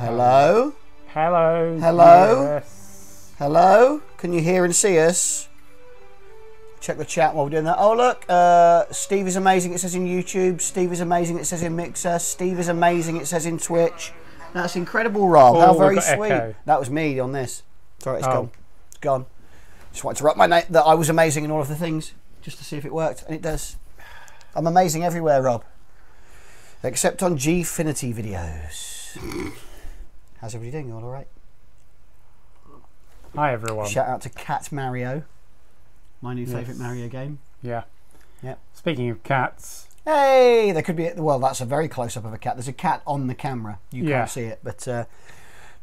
Hello? Hello. Hello? Yes. Hello? Can you hear and see us? Check the chat while we're doing that. Oh, look. Steve is amazing, it says in YouTube. Steve is amazing, it says in Mixer. Steve is amazing, it says in Twitch. That's incredible, Rob. How very sweet. Echo. That was me on this. Sorry, it's gone. It's gone. Just wanted to write my name that I was amazing in all of the things, just to see if it worked, and it does. I'm amazing everywhere, Rob. Except on Gfinity videos. How's everybody doing? You all right? Hi, everyone. Shout out to Cat Mario, my new favourite Mario game. Yeah. Yep. Speaking of cats. Hey, there could be, well, that's a very close up of a cat. There's a cat on the camera. You can't see it, but...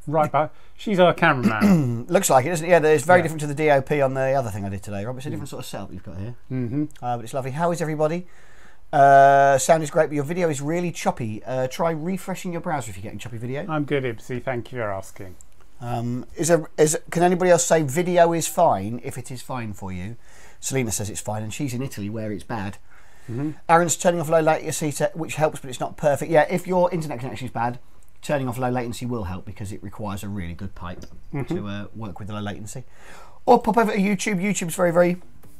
right back. She's our cameraman. Looks like it, doesn't it? Yeah, it's very different to the DOP on the other thing I did today, Rob. It's a different sort of setup you've got here. But it's lovely. How is everybody? Sound is great, but your video is really choppy. Try refreshing your browser if you're getting choppy video. I'm good, Ibsy. Thank you for asking. Can anybody else say video is fine if it is fine for you? Selena says it's fine, and she's in Italy where it's bad. Aaron's turning off low latency, which helps, but it's not perfect. Yeah, if your internet connection is bad, turning off low latency will help because it requires a really good pipe to work with the low latency. Or pop over to YouTube. YouTube's very, very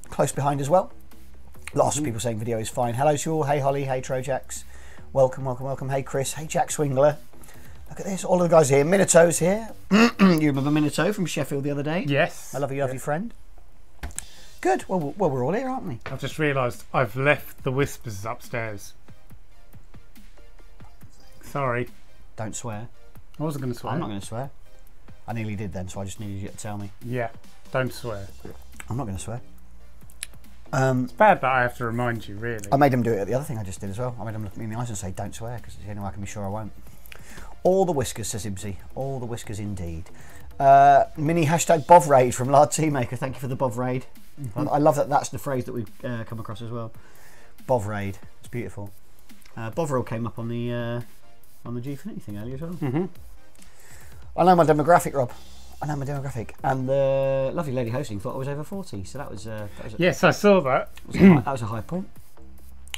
close behind as well. Lots of people saying video is fine. Hello to you all. Hey Holly, hey Trojax. Welcome, welcome, welcome. Hey Chris, hey Jack Swingler. Look at this, all of the guys here. Minato's here. You remember Minato from Sheffield the other day? Yes. I love you, lovely friend. Good. Well, we're all here, aren't we? I've just realised I've left the whispers upstairs. Sorry. Don't swear. I wasn't going to swear. I'm not going to swear. I nearly did then, so I just needed you to tell me. Yeah, don't swear. I'm not going to swear. It's bad that I have to remind you, really. I made him do it at the other thing I just did as well. I made him look me in the eyes and say, don't swear, because it's the only way I can be sure I won't. All the whiskers, says Ibsy. All the whiskers indeed. Mini hashtag Bovrade from Lard Tea Maker. Thank you for the Bovrade. I love that that's the phrase that we've come across as well. Bovrade. It's beautiful. Bovril came up on the Gfinity thing earlier as well. I know my demographic, Rob. I know my demographic. And the lovely lady hosting thought I was over 40. So that was yes, I saw that. That was a high point.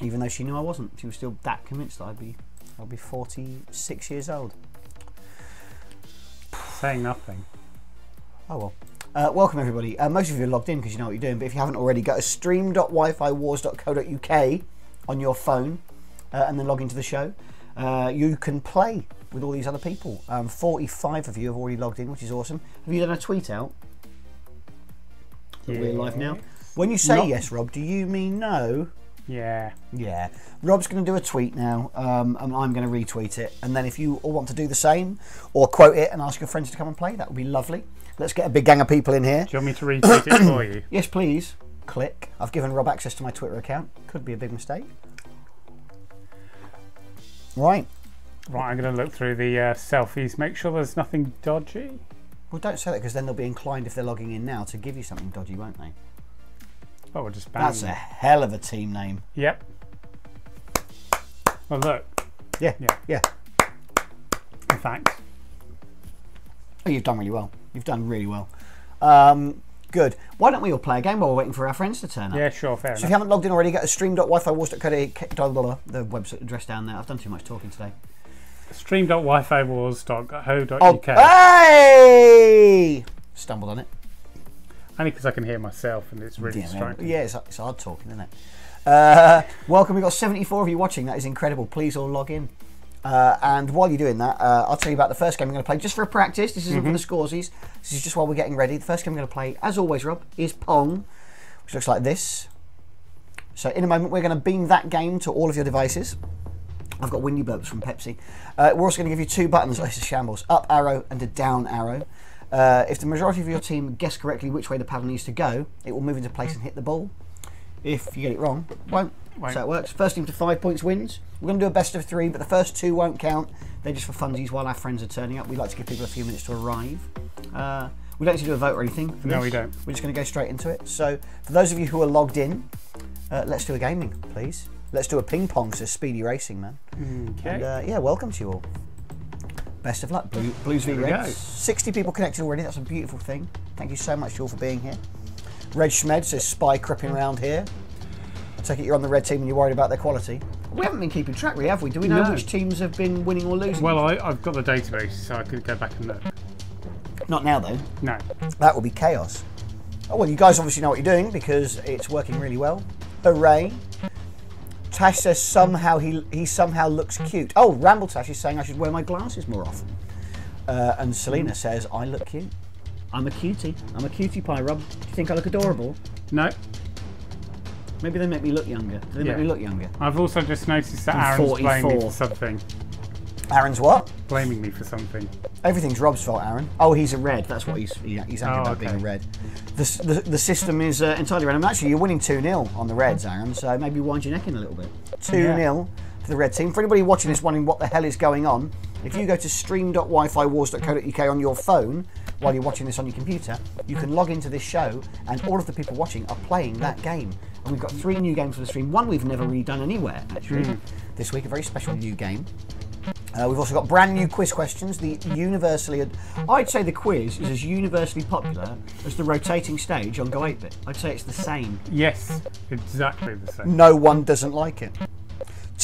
Even though she knew I wasn't. She was still that convinced that I'll be 46 years old. Saying nothing. Oh well. Welcome everybody. Most of you are logged in because you know what you're doing, but if you haven't already, go to stream.wifiwars.co.uk on your phone and then log into the show. You can play with all these other people. 45 of you have already logged in, which is awesome. Have you done a tweet out? We're live now. When you say yes, Rob, do you mean no? Yeah. Yeah. Rob's going to do a tweet now, and I'm going to retweet it. And then if you all want to do the same, or quote it and ask your friends to come and play, that would be lovely. Let's get a big gang of people in here. Do you want me to retweet it for you? Yes, please. Click. I've given Rob access to my Twitter account. Could be a big mistake. Right. Right, I'm going to look through the selfies, make sure there's nothing dodgy. Well, don't say that because then they'll be inclined, if they're logging in now, to give you something dodgy, won't they? Oh, we'll just ban That's a hell of a team name. Yep. Well, look. Yeah. In fact. Oh, you've done really well. You've done really well. Good. Why don't we all play a game while we're waiting for our friends to turn up? Yeah, sure, fair enough. So if you haven't logged in already, go to stream.wifiwars.co.uk, the website address down there. I've done too much talking today. stream.wifiwars.co.uk. Oh, hey! Stumbled on it. Only because I can hear myself and it's really striking. Yeah, it's hard talking, isn't it? Welcome, we've got 74 of you watching. That is incredible. Please all log in. And while you're doing that, I'll tell you about the first game I'm going to play just for a practice. This isn't for the scoresies. This is just while we're getting ready. The first game I'm going to play, as always, Rob, is Pong, which looks like this. So in a moment, we're going to beam that game to all of your devices. I've got windy burps from Pepsi. We're also going to give you two buttons. Oh, this is shambles. Up arrow and a down arrow. If the majority of your team guess correctly which way the paddle needs to go, it will move into place and hit the ball. If you get it wrong, it won't. So it works. First team to 5 points wins. We're going to do a best of 3, but the first 2 won't count. They're just for funsies while our friends are turning up. We like to give people a few minutes to arrive. We don't need to do a vote or anything for this. No, we don't. We're just going to go straight into it. So for those of you who are logged in, let's do a gaming, please. Let's do a ping pong, says Speedy Racing, man. Okay. And, yeah, welcome to you all. Best of luck. Blues v Reds. 60 people connected already. That's a beautiful thing. Thank you so much, you all, for being here. Reg Schmed says spy creeping around here. I take it you're on the red team and you're worried about their quality. We haven't been keeping track, really, have we? Do we know No. which teams have been winning or losing? Well, I've got the database, so I could go back and look. Not now, though. No. That will be chaos. Oh, well, you guys obviously know what you're doing because it's working really well. Hooray. Tash says somehow he somehow looks cute. Oh, Ramble Tash is saying I should wear my glasses more often. And Selena says I look cute. I'm a cutie. I'm a cutie pie, Rob. Do you think I look adorable? No. Maybe they make me look younger. Do they make me look younger? I've also just noticed that I'm Aaron's blaming me 44. for something. Aaron's what? Blaming me for something. Everything's Rob's fault, Aaron. Oh, he's a red. That's what he's angry about being a red. The system is entirely random. Actually, you're winning 2-0 on the Reds, Aaron, so maybe wind your neck in a little bit. 2-0 to the red team. For anybody watching this wondering what the hell is going on, if you go to stream.wifiwars.co.uk on your phone while you're watching this on your computer, you can log into this show and all of the people watching are playing that game. And we've got 3 new games for the stream. One we've never really done anywhere, actually. This week, a very special new game. We've also got brand new quiz questions. I'd say the quiz is as universally popular as the rotating stage on Go 8-Bit. I'd say it's the same. Yes, exactly the same. No one doesn't like it.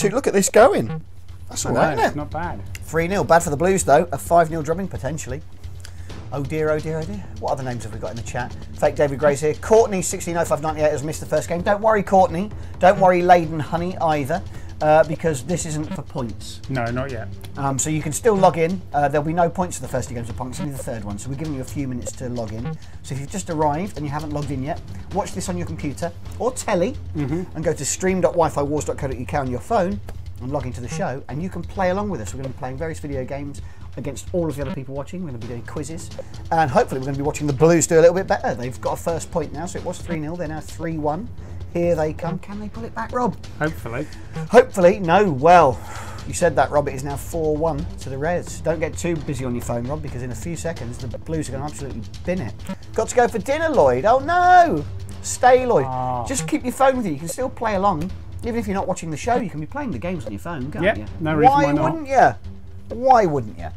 Look at this going. That's all right, isn't it? It's not bad. 3-0. Bad for the Blues, though. A 5-0 drubbing, potentially. Oh dear, oh dear, oh dear. What other names have we got in the chat? Fake David Gray's here. Courtney 160598 has missed the first game. Don't worry, Courtney. Don't worry, Leyden Honey, either. Because this isn't for points. No, not yet. So you can still log in. There'll be no points for the first 2 games of points, only the third one. So we're giving you a few minutes to log in. So if you've just arrived and you haven't logged in yet, watch this on your computer or telly and go to stream.wifiwars.co.uk on your phone and log into the show and you can play along with us. We're going to be playing various video games against all of the other people watching. We're going to be doing quizzes and hopefully we're going to be watching the Blues do a little bit better. They've got a first point now, so it was 3-0. They're now 3-1. Here they come. Can they pull it back, Rob? Hopefully. Hopefully. No. Well, you said that, Rob. It is now 4-1 to the Reds. Don't get too busy on your phone, Rob, because in a few seconds the Blues are going to absolutely bin it. Got to go for dinner, Lloyd. Oh, no. Stay, Lloyd. Just keep your phone with you. You can still play along. Even if you're not watching the show, you can be playing the games on your phone, can't you? No reason why not. Why wouldn't you? Why wouldn't you?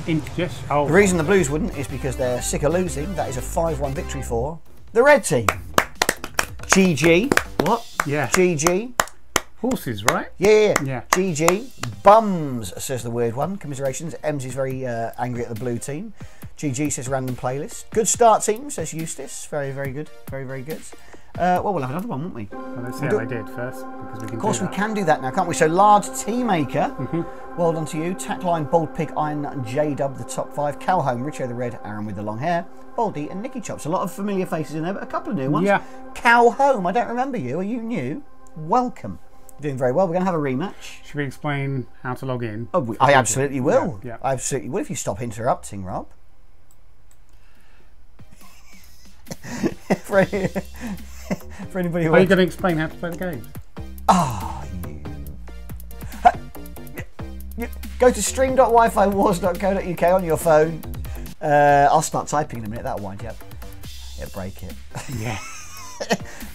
The reason the Blues wouldn't is because they're sick of losing. That is a 5-1 victory for the Red team. GG. What? Yeah. GG. Horses, right? Yeah. Yeah. GG. Bums, says the weird one. Commiserations. Ems is very angry at the blue team. GG says random playlist. Good start, team, says Eustace. Very, very good. Very, very good. Well, we'll have another one, won't we? Well, let's see how they did first, because we can. Of course, we can do that now, can't we? So, Large Tea Maker. Well done to you. Tackline, Bold Pig, Iron Nut, and J-Dub, the top 5. Calhome, Richo the Red, Aaron with the long hair, Baldy, and Nicky Chops. A lot of familiar faces in there, but a couple of new ones. Yeah. Calhome, I don't remember you. Are you new? Welcome. Doing very well. We're going to have a rematch. Should we explain how to log in? Oh, I absolutely will. Yeah. I absolutely will if you stop interrupting, Rob. For anybody who Are you going to explain how to play the games? You go to stream.wifiwars.co.uk on your phone. I'll start typing in a minute. That'll wind you up. Yeah, break it. Yeah.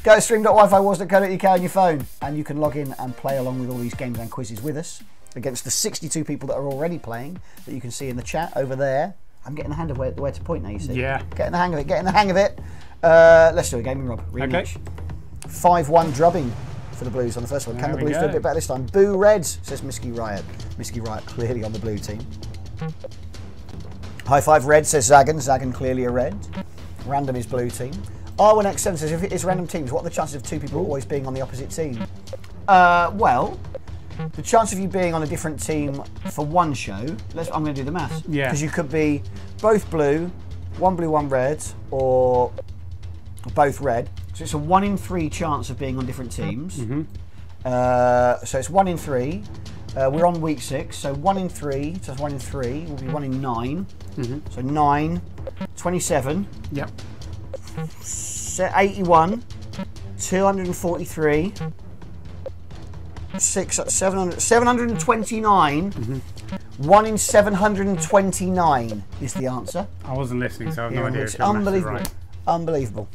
Go to stream.wifiwars.co.uk on your phone and you can log in and play along with all these games and quizzes with us against the 62 people that are already playing that you can see in the chat over there. I'm getting the hang of where to point now, you see. Yeah. Getting the hang of it, getting the hang of it. Let's do a gaming, Rob. Rematch. Okay. 5-1 drubbing for the Blues on the first one. Can the Blues do a bit better this time? Boo Reds, says Misky Riot. Misky Riot clearly on the blue team. High five Red, says Zagan. Zagan clearly a red. Random is blue team. R1X7 says, if it is random teams, what are the chances of 2 people always being on the opposite team? Well, the chance of you being on a different team for one show, I'm going to do the maths. Yeah. Because you could be both blue, one red, or both red. So it's a 1 in 3 chance of being on different teams. So it's 1 in 3. We're on week 6, so 1 in 3, so that's 1 in 3, will be 1 in 9. So 9, 27. Yep. 81, 243, 729, 1 in 729 is the answer. I wasn't listening, so I have no idea. It's if your maths is unbelievable. Right. Unbelievable.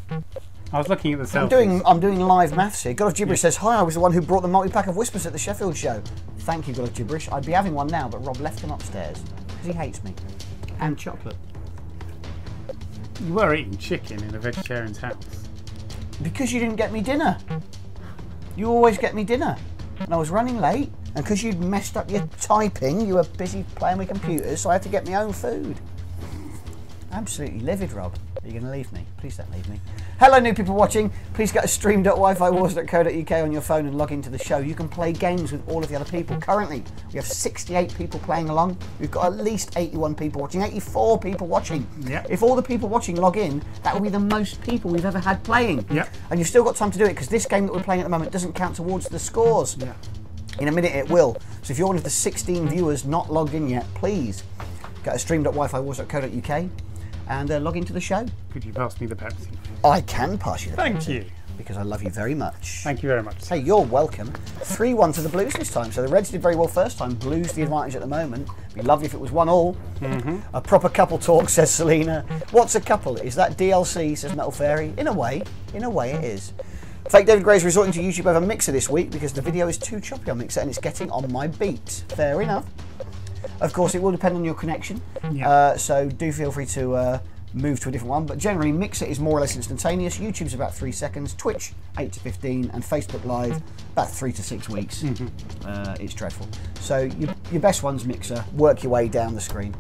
I was looking at the selfies. I'm doing live maths here. God of Gibberish says, hi, I was the one who brought the multi-pack of Whispers at the Sheffield show. Thank you, God of Gibberish. I'd be having one now, but Rob left him upstairs because he hates me. And chocolate. You were eating chicken in a vegetarian's house. Because you didn't get me dinner. You always get me dinner. and I was running late, and because you'd messed up your typing, you were busy playing with computers, so I had to get my own food. Absolutely livid, Rob. Are you going to leave me? Please don't leave me. Hello, new people watching. Please go to stream.wifawars.co.uk on your phone and log into the show. You can play games with all of the other people. Currently, we have 68 people playing along. We've got at least 81 people watching, 84 people watching. Yep. If all the people watching log in, that will be the most people we've ever had playing. Yep. And you've still got time to do it, because this game that we're playing at the moment doesn't count towards the scores. Yeah. In a minute it will. So if you're one of the 16 viewers not logged in yet, please go to stream.wifawars.co.uk and log into the show. Could you pass me the Pepsi? I can pass you the Thank Pepsi, you. because I love you very much. Thank you very much. Hey, you're welcome. 3-1 to the Blues this time. So the Reds did very well first time. Blues the advantage at the moment. It'd be lovely if it was 1-1. A proper couple talk, says Selena. What's a couple? Is that DLC, says Metal Fairy? In a way it is. Fake David Gray is resorting to YouTube over Mixer this week because the video is too choppy on Mixer and it's getting on my beat. Fair enough. Of course, it will depend on your connection. Yeah. So do feel free to move to a different one. But generally, Mixer is more or less instantaneous. YouTube's about 3 seconds. Twitch, 8 to 15. And Facebook Live, about 3 to 6 weeks. It's dreadful. So your best one's Mixer. Work your way down the screen.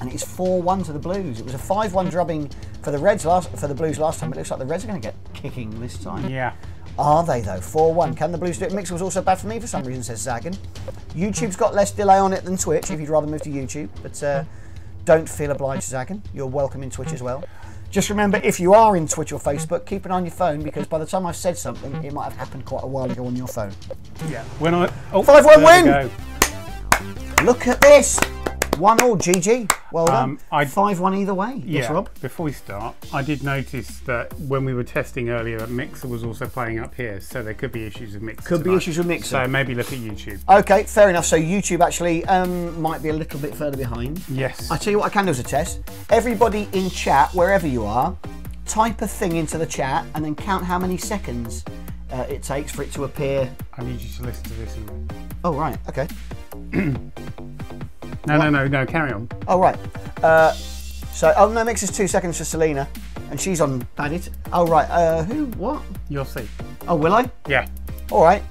And it's 4-1 to the Blues. It was a 5-1 drubbing for the Blues last time. It looks like the Reds are going to get kicking this time. Yeah. Are they though? 4-1. Can the Blues do it? Mixer was also bad for me for some reason, says Zagan. YouTube's got less delay on it than Twitch if you'd rather move to YouTube. But don't feel obliged, Zagan. You're welcome in Twitch as well. Just remember, if you are in Twitch or Facebook, keep an eye on your phone, because by the time I've said something, it might have happened quite a while ago on your phone. Yeah. When I 5-1 win! Look at this! 1-1, GG. Well done. 5-1 either way. Yeah. Yes, Rob? Before we start, I did notice that when we were testing earlier, that Mixer was also playing up here, so there could be issues with Mixer. Could be issues with Mixer. So maybe look at YouTube. Okay, fair enough. So YouTube actually might be a little bit further behind. Yes. I tell you what I can do as a test. Everybody in chat, wherever you are, type a thing into the chat and then count how many seconds it takes for it to appear. I need you to listen to this. Oh, right. Okay. No, carry on. Oh, right. Oh, no, Mixer's 2 seconds for Selena, and she's on Padded. Oh, right. Who? What? You'll see. Oh, will I? Yeah. All right.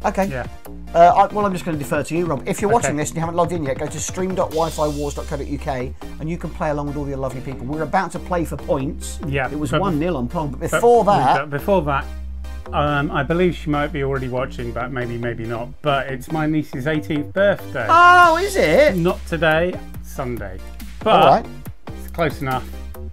Okay. Yeah. Well, I'm just going to defer to you, Rob. If you're watching this and you haven't logged in yet, go to stream.wifawars.co.uk and you can play along with all the lovely people. We're about to play for points. Yeah. It was 1-0 on Pong, but before that... I believe she might be already watching, but maybe not. But it's my niece's 18th birthday. Oh, is it? Not today, Sunday. But all right. It's close enough.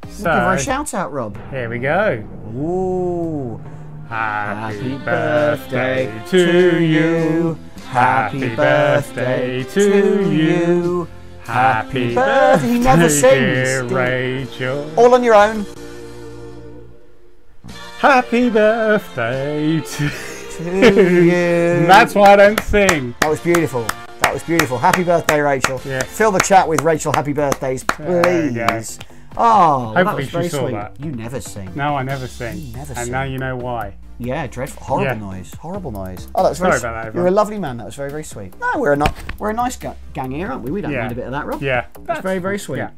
So We'll give her a shout out, Rob. Here we go. Ooh. Happy birthday to you. Happy birthday to you. Happy birthday. He never sings. Dear Rachel. All on your own. Happy birthday to you. That's why I don't sing. That was beautiful. That was beautiful. Happy birthday, Rachel. Yeah. Fill the chat with Rachel happy birthdays, please. Oh, hopefully that was very she saw sweet. that. You never sing. No, I never sing. You never and sing. now you know why. Yeah, dreadful. Horrible noise. Horrible noise. Oh, that's Sorry very about that, You're everyone. a lovely man. That was very, very sweet. No, we're a nice gang here, aren't we? We don't mind a bit of that, Rob. Yeah. That's very, very sweet. Yeah.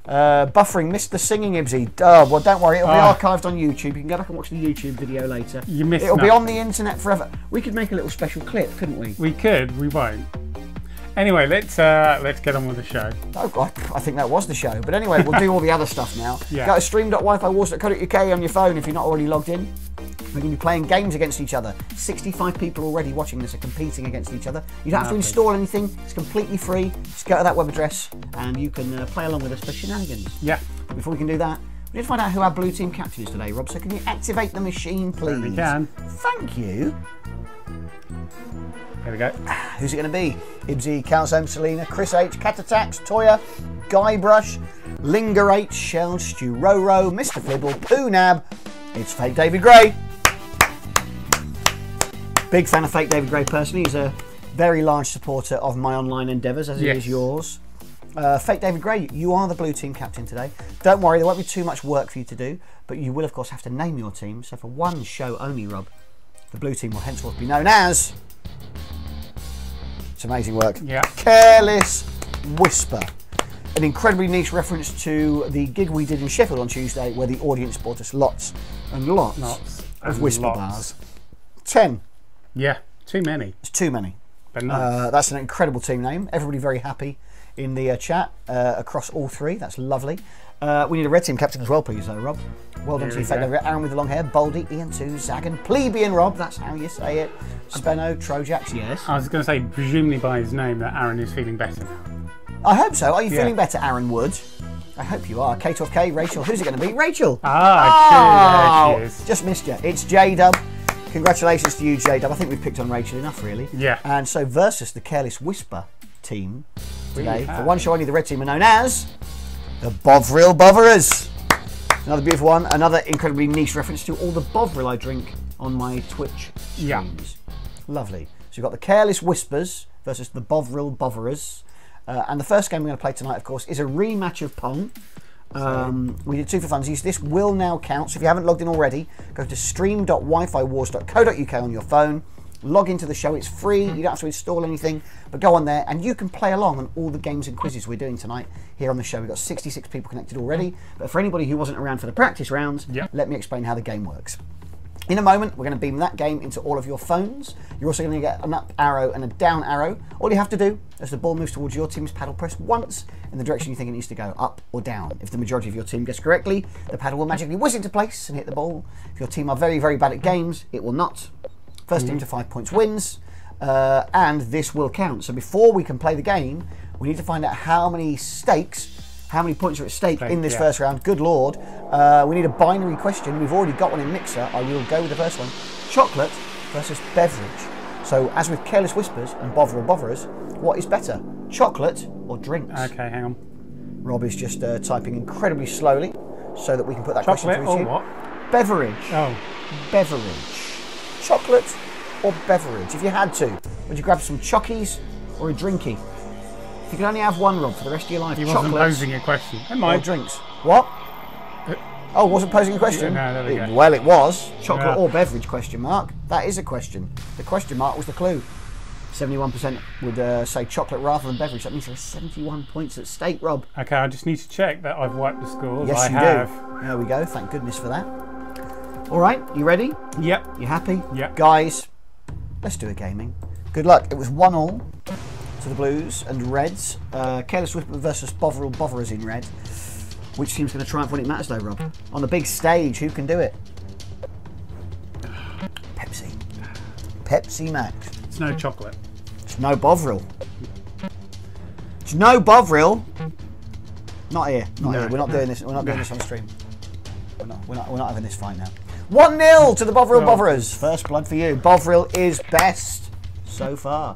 Buffering, missed the singing, Ibsy. Oh, well, don't worry, it'll be archived on YouTube. You can go back and watch the YouTube video later. You missed It'll be nothing. on the internet forever. We could make a little special clip, couldn't we? We could, we won't. Anyway, let's get on with the show. Oh, I think that was the show. But anyway, we'll do all the other stuff now. Yeah. Go to stream.wifawars.co.uk on your phone if you're not already logged in. We're going to be playing games against each other. 65 people already watching this are competing against each other. You don't have to install anything. It's completely free. Just go to that web address and you can play along with us for shenanigans. Yeah. But before we can do that, we need to find out who our blue team captain is today, Rob. So can you activate the machine, please? We can. Thank you. Here we go. Who's it going to be? Ibsy, Calzone, Selena, Chris H, Cat Attacks, Toya, Guybrush, Linger H, Shell, Stu Roro, Mr. Flibble, Poonab. It's Fake David Gray. Big fan of Fake David Gray personally. He's a very large supporter of my online endeavours, as he is yours. Fake David Gray, you are the blue team captain today. Don't worry, there won't be too much work for you to do, but you will of course have to name your team. So for one show only, Rob, the blue team will henceforth be known as... It's amazing work. Yeah. Careless Whisper. An incredibly niche reference to the gig we did in Sheffield on Tuesday, where the audience bought us lots and lots of whisper bars. 10, Yeah, too many. It's too many. But nice. That's an incredible team name. Everybody very happy in the chat across all three. That's lovely. We need a red team captain as well, please, though, Rob. Well done to you, Aaron with the long hair, Baldy, Ian 2, Zagan, Plebeian Rob, that's how you say it. Spenno, Trojax, yes. I was going to say, presumably by his name, that Aaron is feeling better now. I hope so. Are you feeling better, Aaron Wood? I hope you are. K12K, Rachel, who's it going to be? Rachel! There she is. Just missed you. It's J-Dub. Congratulations to you, J-Dub. I think we've picked on Rachel enough, really. Yeah. And so versus the Careless Whisper team today, for one show only, the red team are known as the Bovril Botherers. Another beautiful one, another incredibly niche reference to all the Bovril I drink on my Twitch streams. Yeah. Lovely. So you've got the Careless Whispers versus the Bovril Botherers. And the first game we're going to play tonight, of course, is a rematch of Pong. We did 2 for funsies. This will now count. So if you haven't logged in already, go to stream.wifiwars.co.uk on your phone. Log into the show. It's free. You don't have to install anything. But go on there and you can play along on all the games and quizzes we're doing tonight here on the show. We've got 66 people connected already. But for anybody who wasn't around for the practice rounds, let me explain how the game works. In a moment, we're going to beam that game into all of your phones. You're also going to get an up arrow and a down arrow. All you have to do, as the ball moves towards your team's paddle, press once in the direction you think it needs to go, up or down. If the majority of your team guess correctly, the paddle will magically whiz into place and hit the ball. If your team are very, very bad at games, it will not. First team to 5 points wins, and this will count. So before we can play the game, we need to find out how many points are at stake in this first round. Good Lord. We need a binary question. We've already got one in Mixer. I will go with the first one. Chocolate versus beverage. So as with Careless Whispers and Bovril Botherers, what is better, chocolate or drinks? Okay, hang on. Rob is just typing incredibly slowly so that we can put that Chocolate question through to you. or what? Beverage. Oh. Beverage. Chocolate or beverage? If you had to, would you grab some chockies or a drinky? If you could only have one, Rob, for the rest of your life, He wasn't posing a question. Or drinks. What? Oh, wasn't posing a question? No, there we go. Well, it was. Chocolate or beverage, question mark. That is a question. The question mark was the clue. 71% would say chocolate rather than beverage. That means there are 71 points at stake, Rob. Okay, I just need to check that I've wiped the scores. Yes, you have. do. There we go. Thank goodness for that. All right, you ready? Yep. You happy? Yep. Guys, let's do a gaming. Good luck. It was 1-1 to the Blues and Reds. Careless Whisper versus Bovril Botherers in red. Which team's going to triumph when it matters, though, Rob? On the big stage, who can do it? Pepsi. Pepsi Max. It's no chocolate. It's no Bovril. It's no Bovril. Not here. Not here. We're not doing this. We're not doing this on stream. We're not having this fight now. 1-0 to the Bovril Botherers. First blood for you. Bovril is best so far.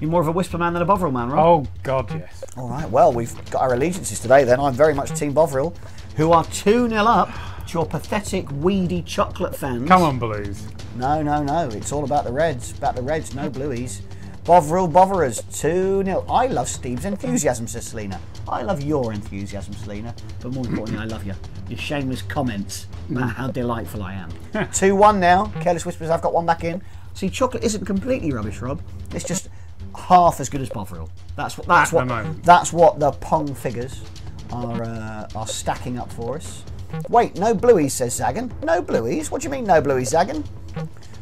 You're more of a Whisper man than a Bovril man, right? Oh, God, yes. All right, well, we've got our allegiances today then. I'm very much Team Bovril, who are 2-0 up to your pathetic, weedy chocolate fans. Come on, Blues. No, no, no. It's all about the Reds. About the Reds, no Blueies. Bovril Botherers, 2-0. I love Steve's enthusiasm, says Selena. I love your enthusiasm, Selena. But more importantly, I love your shameless comments about how delightful I am. 2-1 now. Careless Whispers, I've got one back in. See, chocolate isn't completely rubbish, Rob. It's just half as good as Bovril. That's what the Pong figures are stacking up for us. Wait, no Blueies, says Zagan. No Blueies? What do you mean no Blueies, Zagan?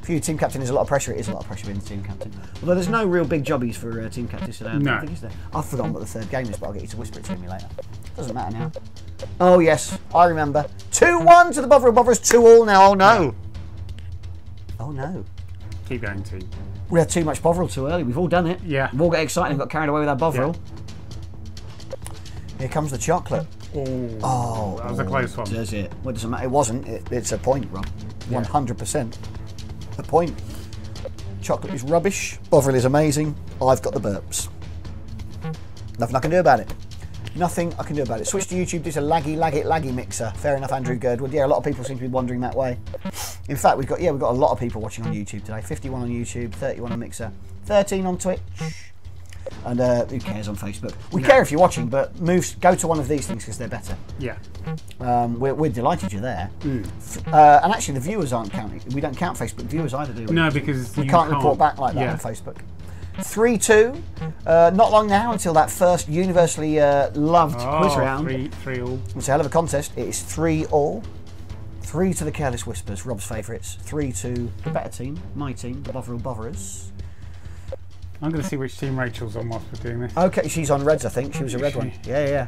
For you, team captain is a lot of pressure. It is a lot of pressure being the team captain. Although there's no real big jobbies for team captains today. No. I've forgotten what the third game is, but I'll get you to whisper it to me later. Doesn't matter now. Oh yes, I remember. 2-1 to the Bovril Botherers. 2-2 now. Oh no. Oh no. Keep going, team. We had too much Bovril too early. We've all done it. Yeah. We've all got excited and got carried away with our Bovril. Yeah. Here comes the chocolate. Oh, that was a close one. Does it? Well, it doesn't matter. It wasn't. It's a point, Rob. 100%. A point. Chocolate is rubbish. Bovril is amazing. I've got the burps. Nothing I can do about it. Nothing I can do about it. Switch to YouTube. This is a laggy mixer. Fair enough, Andrew Girdwood. Yeah, a lot of people seem to be wandering that way. In fact, we've got a lot of people watching on YouTube today. 51 on YouTube, 31 on Mixer, 13 on Twitch, and who cares on Facebook? We care if you're watching, but go to one of these things because they're better. Yeah. We're delighted you're there. And actually, the viewers aren't counting. We don't count Facebook viewers either, do we? No, because we can't report back like that on Facebook. 3-2. Not long now until that first universally loved quiz round. 3-3 all. It's a hell of a contest. It is 3-3. 3 to the Careless Whispers, Rob's favourites. 3 to the better team, my team, the Bovril Botherers. I'm going to see which team Rachel's on whilst we're doing this. Okay, she's on Reds, I think. She was a red one. Yeah.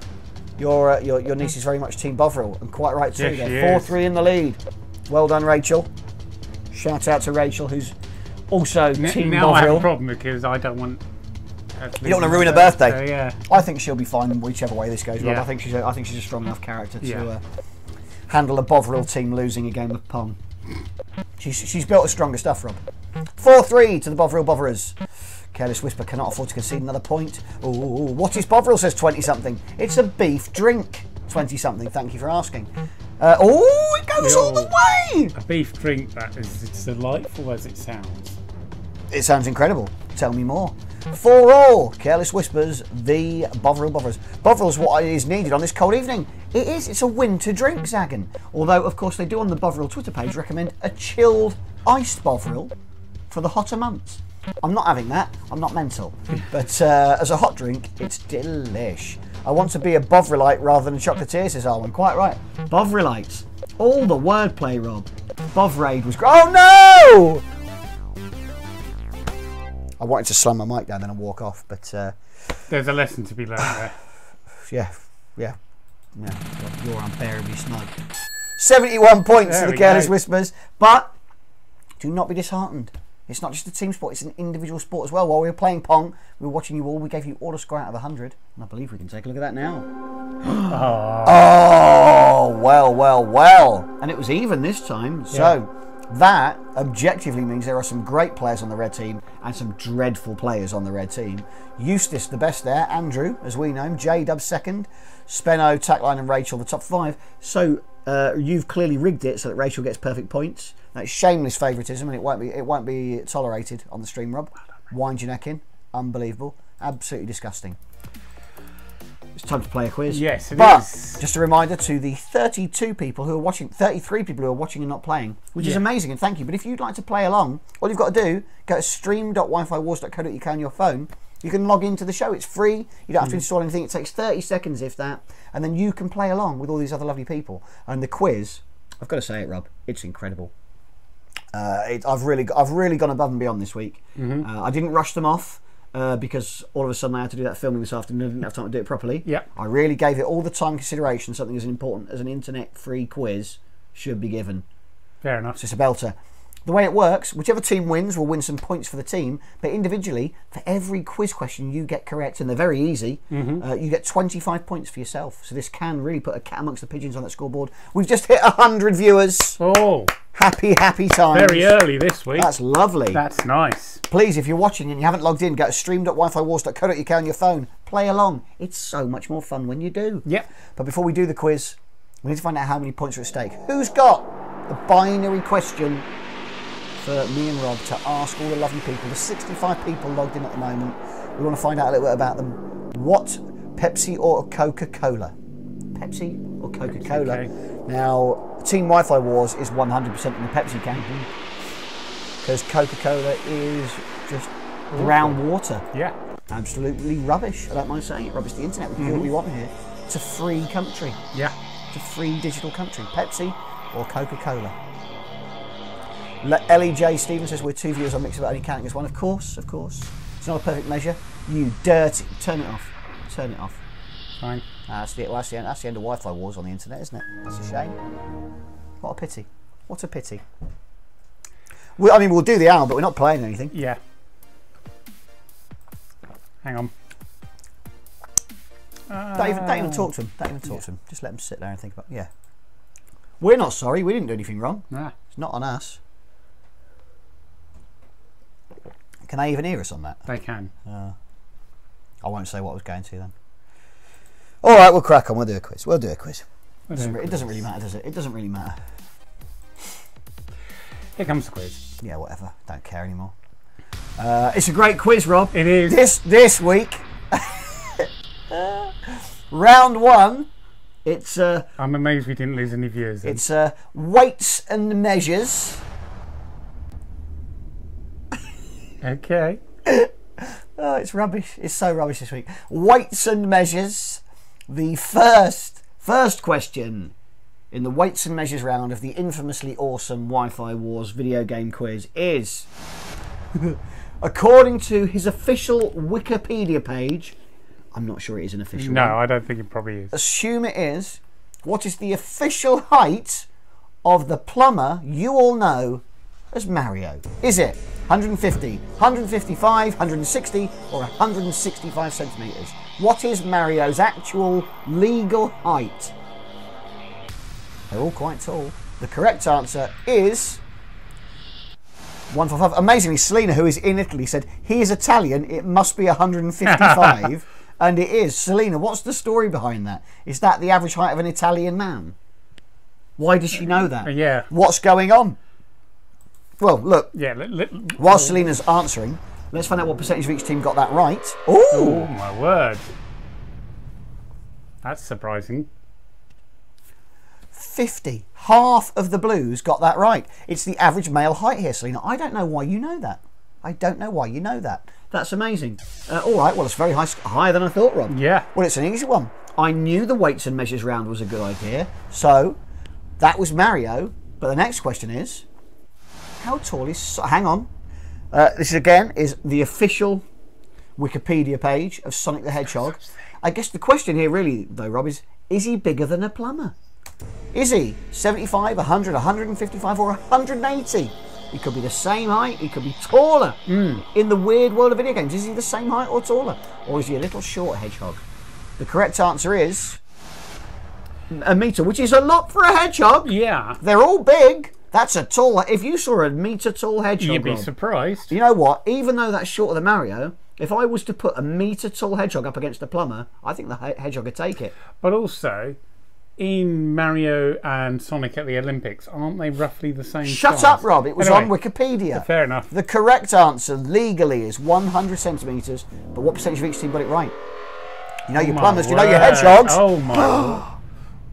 Your niece is very much Team Bovril, and quite right too. Yes, 4-3 in the lead. Well done, Rachel. Shout out to Rachel, who's also Team now Bovril. I have a problem because I don't want. You don't want to ruin her birthday. So, yeah. I think she'll be fine whichever way this goes. Rob. Yeah. I think she's a strong enough character to handle a Bovril team losing a game of Pong. She's built a stronger stuff, Rob. 4-3 to the Bovril Botherers. Careless Whisper cannot afford to concede another point. Ooh, what is Bovril, says 20-something. It's a beef drink. 20-something, thank you for asking. It goes all the way! A beef drink that is as delightful as it sounds. It sounds incredible. Tell me more. 4-all, Careless Whispers, the Bovril Botherers. Bovril's what is needed on this cold evening. It is. It's a winter drink, Zagan. Although, of course, they do on the Bovril Twitter page recommend a chilled, iced Bovril for the hotter months. I'm not having that. I'm not mental. But as a hot drink, it's delish. I want to be a Bovrilite rather than a chocolatier, says Arwen. Quite right. Bovrilites. All the wordplay, Rob. Bovrade was great. Oh, no! I wanted to slam my mic down then and walk off, but... There's a lesson to be learned there. Yeah. You're unbearably snug. 71 points to the Careless Whispers, but do not be disheartened. It's not just a team sport, it's an individual sport as well. While we were playing Pong, we were watching you all, we gave you all a score out of 100, and I believe we can take a look at that now. Oh, well. And it was even this time, so that objectively means there are some great players on the red team and some dreadful players on the red team. Eustace the best there, Andrew, as we know him, J-Dub second, Spenno, Tackline and Rachel the top 5. So you've clearly rigged it so that Rachel gets perfect points. That's shameless favouritism, and it won't be tolerated on the stream, Rob. Wind your neck in. Unbelievable. Absolutely disgusting. It's time to play a quiz. Yes, it but is. Just a reminder to the 33 people who are watching and not playing, which is amazing, and thank you. But if you'd like to play along, all you've got to do, go to stream.wifiwars.co.uk on your phone. You can log into the show. It's free. You don't have to install anything. It takes 30 seconds, if that. And then you can play along with all these other lovely people. And the quiz, I've got to say it, Rob, it's incredible. I've really gone above and beyond this week. I didn't rush them off because all of a sudden I had to do that filming this afternoon. I didn't have time to do it properly. I really gave it all the time consideration something as important as an internet-free quiz should be given. Fair enough. So it's a belter. The way it works, whichever team wins will win some points for the team, but individually, for every quiz question you get correct, and they're very easy, you get 25 points for yourself. So this can really put a cat amongst the pigeons on that scoreboard. We've just hit 100 viewers. Oh. Happy times. Very early this week. That's lovely. That's nice. Please, if you're watching and you haven't logged in, go to stream.wifiwars.co.uk on your phone. Play along. It's so much more fun when you do. Yep. But before we do the quiz, we need to find out how many points are at stake. Who's got the binary question for me and Rob to ask all the lovely people, the 65 people logged in at the moment? We want to find out a little bit about them. What, Pepsi or Coca-Cola? Pepsi or Coca-Cola? Okay. Now, Team Wi-Fi Wars is 100% in the Pepsi camp because Coca-Cola is just brown water. Yeah. Absolutely rubbish. I don't mind saying it. Rubbish the internet. We can do what we want here. It's a free country. Yeah. It's a free digital country. Pepsi or Coca-Cola? Ellie J. Stevens says we're 2 viewers on Mixer, but only counting as one. Of course. It's not a perfect measure. You dirty. Turn it off. Fine. That's the end of Wi-Fi Wars on the internet, isn't it? That's a shame. What a pity. What a pity. We'll do the hour, but we're not playing anything. Yeah. Hang on. Don't even talk to him. Don't even talk to him. Just let him sit there and think about. Yeah. We're not sorry. We didn't do anything wrong. Nah. It's not on us. Can they even hear us on that? They can. I won't say what I was going to then. All right, we'll crack on. We'll do a quiz. It doesn't really matter, does it? It doesn't really matter. Here comes the quiz. Yeah, whatever. Don't care anymore. It's a great quiz, Rob. It is. This week, round 1. It's. I'm amazed we didn't lose any viewers. Then. It's weights and measures. Okay. Oh, it's rubbish. It's so rubbish this week. Weights and measures. The first question in the weights and measures round of the infamously awesome Wi-Fi Wars video game quiz is, according to his official Wikipedia page, I'm not sure it is an official No, one. I don't think it probably is. Assume it is. What is the official height of the plumber you all know as Mario? Is it 150, 155, 160 or 165 centimetres? What is Mario's actual legal height? They're all quite tall. The correct answer is 155. Amazingly, Selena, who is in Italy, said he is Italian, it must be 155. And it is. Selena, what's the story behind that? Is that the average height of an Italian man? Why does she know that? Yeah. What's going on? Well, look. Yeah. While Selena's answering, let's find out what percentage of each team got that right. Ooh! Oh, my word. That's surprising. 50. Half of the Blues got that right. It's the average male height here, Selena. I don't know why you know that. I don't know why you know that. That's amazing. All right, well, it's very high, higher than I thought, Rob. Yeah. Well, it's an easy one. I knew the weights and measures round was a good idea. So, that was Mario. But the next question is, how tall is... Hang on. This, again, is the official Wikipedia page of Sonic the Hedgehog. I guess the question here, really, though, Rob, is he bigger than a plumber? Is he 75, 100, 155 or 180? He could be the same height, he could be taller. In the weird world of video games, is he the same height or taller? Or is he a little short hedgehog? The correct answer is a metre, which is a lot for a hedgehog. Yeah. They're all big. That's a tall... If you saw a metre tall hedgehog, You'd be Rob, surprised. you know what? Even though that's shorter than Mario, if I was to put a metre tall hedgehog up against a plumber, I think the hedgehog would take it. But also, in Mario and Sonic at the Olympics, aren't they roughly the same Shut size? up, Rob. It was Anyway, on Wikipedia. Fair enough. The correct answer legally is 100 centimetres, but what percentage of each team got it right? You know your plumbers, you know your hedgehogs. Oh my.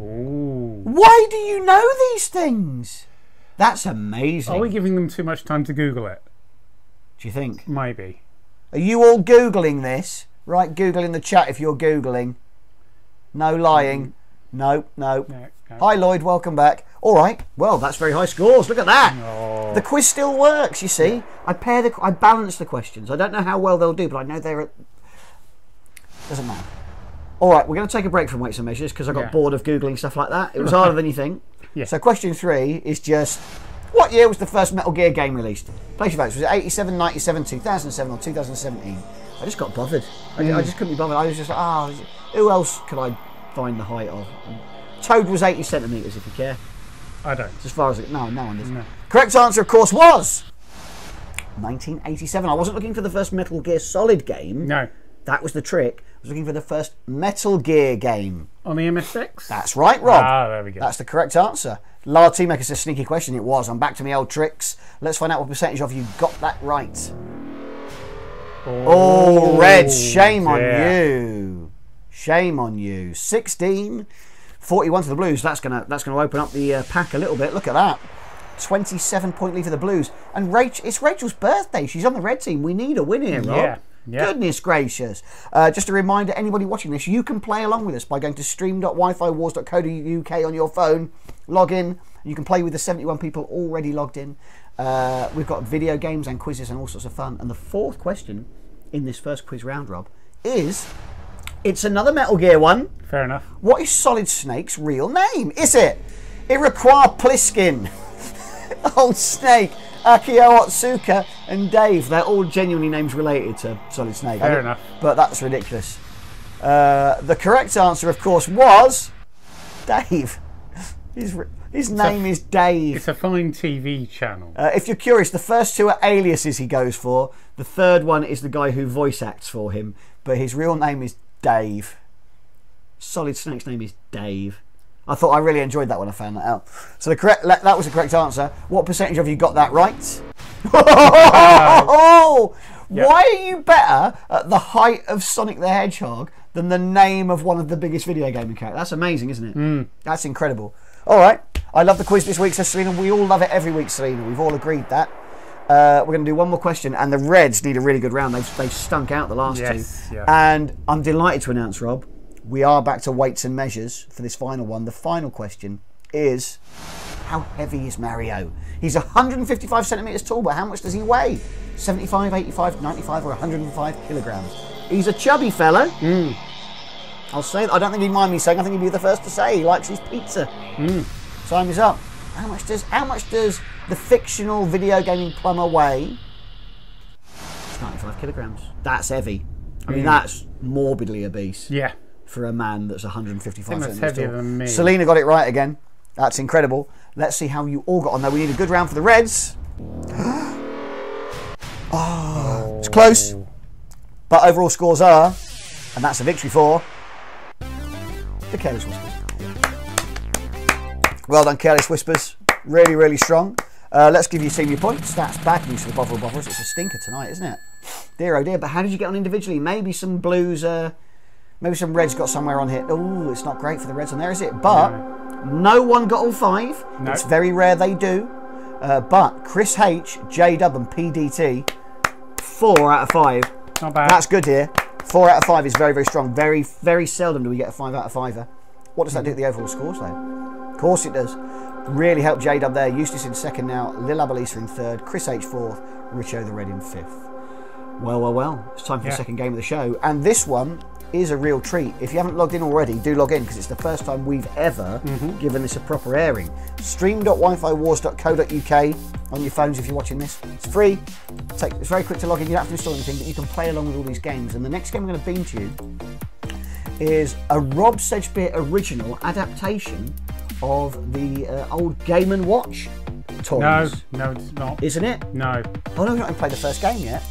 Ooh. Why do you know these things? That's amazing. Are we giving them too much time to Google it? Do you think? Maybe. Are you all Googling this? Right, Google in the chat if you're Googling. No lying. No. No. Hi Lloyd, welcome back. All right, well that's very high scores. Look at that. Oh. The quiz still works. You see, I balance the questions. I don't know how well they'll do, but I know they're. Doesn't matter. All right, we're going to take a break from weights and measures because I got bored of googling stuff like that. It was harder than you think. Yeah. So question 3 is just, what year was the first Metal Gear game released? Place your votes. Was it 87, 97, 2007 or 2017? I just got bothered. I just couldn't be bothered. I was just like, who else could I find the height of? Toad was 80 centimetres, if you care. I don't. As far as no one does. No. Correct answer, of course, was 1987. I wasn't looking for the first Metal Gear Solid game. No. That was the trick. I was looking for the first Metal Gear game. On the MSX? That's right, Rob. Ah, there we go. That's the correct answer. Lara Teamaker says, sneaky question. It was. I'm back to my old tricks. Let's find out what percentage of you got that right. Oh, Red, shame on you. Shame on you. 16, 41 to the Blues. That's gonna open up the pack a little bit. Look at that. 27-point lead for the Blues. And it's Rachel's birthday. She's on the red team. We need a win here, Rob. Yeah. Goodness gracious. Just a reminder, anybody watching this, you can play along with us by going to stream.wifiwars.co.uk on your phone. Log in. You can play with the 71 people already logged in. We've got video games and quizzes and all sorts of fun. And the fourth question in this first quiz round, Rob, is... It's another Metal Gear one. Fair enough. What is Solid Snake's real name? Is it Iroquois Pliskin, Old Snake, Akio Otsuka, and Dave? They're all genuinely names related to Solid Snake. Fair enough. But that's ridiculous. The correct answer, of course, was Dave. His name is Dave. It's a fine TV channel. If you're curious, the first two are aliases he goes for. The third one is the guy who voice acts for him. But his real name is Dave. Solid Snake's name is Dave. I thought I really enjoyed that when I found that out. So that was the correct answer. What percentage of you got that right? Why are you better at the height of Sonic the Hedgehog than the name of one of the biggest video gaming characters? That's amazing, isn't it? That's incredible. All right. I love the quiz this week, says Serena. We all love it every week, Serena. We've all agreed that. We're going to do one more question, and the Reds need a really good round. They've stunk out the last two. Yeah. And I'm delighted to announce, Rob, we are back to weights and measures for this final one. The final question is how heavy is Mario? He's 155 centimeters tall, but how much does he weigh? 75, 85, 95, or 105 kilograms. He's a chubby fella. I'll say that. I don't think he'd mind me saying. I think he'd be the first to say he likes his pizza. Time is up. How much does the fictional video gaming plumber weigh? It's 95 kilograms. That's heavy. I mean, that's morbidly obese. Yeah. For a man that's 155 centimeters heavier tall. than me. Selena got it right again. That's incredible. Let's see how you all got on there. We need a good round for the Reds. Oh, it's close. But overall scores are, and that's a victory for the Careless Whispers. Well done, Careless Whispers. Really, really strong. Let's give you senior points. That's bad news for the Bovril Bovrils. It's a stinker tonight, isn't it? Dear oh dear. But how did you get on individually? Maybe some Blues, maybe some Reds got somewhere on here. Oh, it's not great for the Reds on there, is it? But no one got all 5. No. It's very rare they do. But Chris H, J-Dub and PDT, 4 out of 5. Not bad. That's good here. 4 out of 5 is very, very strong. Very, very seldom do we get a 5 out of 5er. What does that do to the overall scores, though? Of course it does. Really helped J-Dub there. Eustace in 2nd now. Lil Abalisa in 3rd. Chris H 4th. Richo the Red in 5th. Well, well, well. It's time for the second game of the show. And this one is a real treat. If you haven't logged in already, do log in, because it's the first time we've ever given this a proper airing. Stream.wifiwars.co.uk on your phones if you're watching this. It's free. It's very quick to log in. You don't have to install anything, but you can play along with all these games. And the next game I'm going to beam to you is a Rob Sedgbeer original adaptation of the old Game & Watch toys. No, it's not. Isn't it? No. Oh no, we've not even played the first game yet.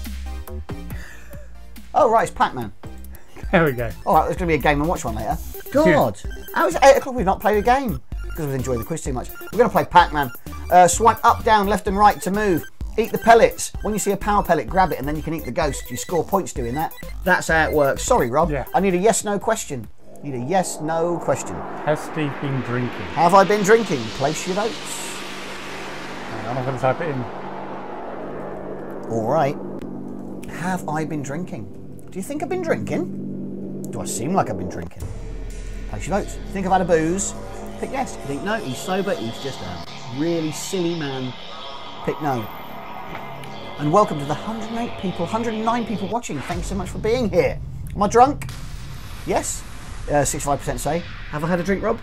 Oh right, it's Pac-Man. There we go. Alright, there's going to be a Game & Watch one later. God, how is it 8 o'clock we've not played a game? Because we've enjoyed the quiz too much. We're going to play Pac-Man. Swipe up, down, left and right to move. Eat the pellets. When you see a power pellet, grab it and then you can eat the ghost. You score points doing that. That's how it works. Sorry, Rob. Yeah. I need a yes-no question. I need a yes-no question. Has Steve been drinking? Have I been drinking? Place your votes. I'm not going to type it in. Alright. Have I been drinking? Do you think I've been drinking? Do I seem like I've been drinking? Place your votes. Think I've had a booze? Pick yes. Think no, he's sober, he's just a really silly man. Pick no. And welcome to the 109 people watching. Thanks so much for being here. Am I drunk? Yes. 65% say. Have I had a drink, Rob?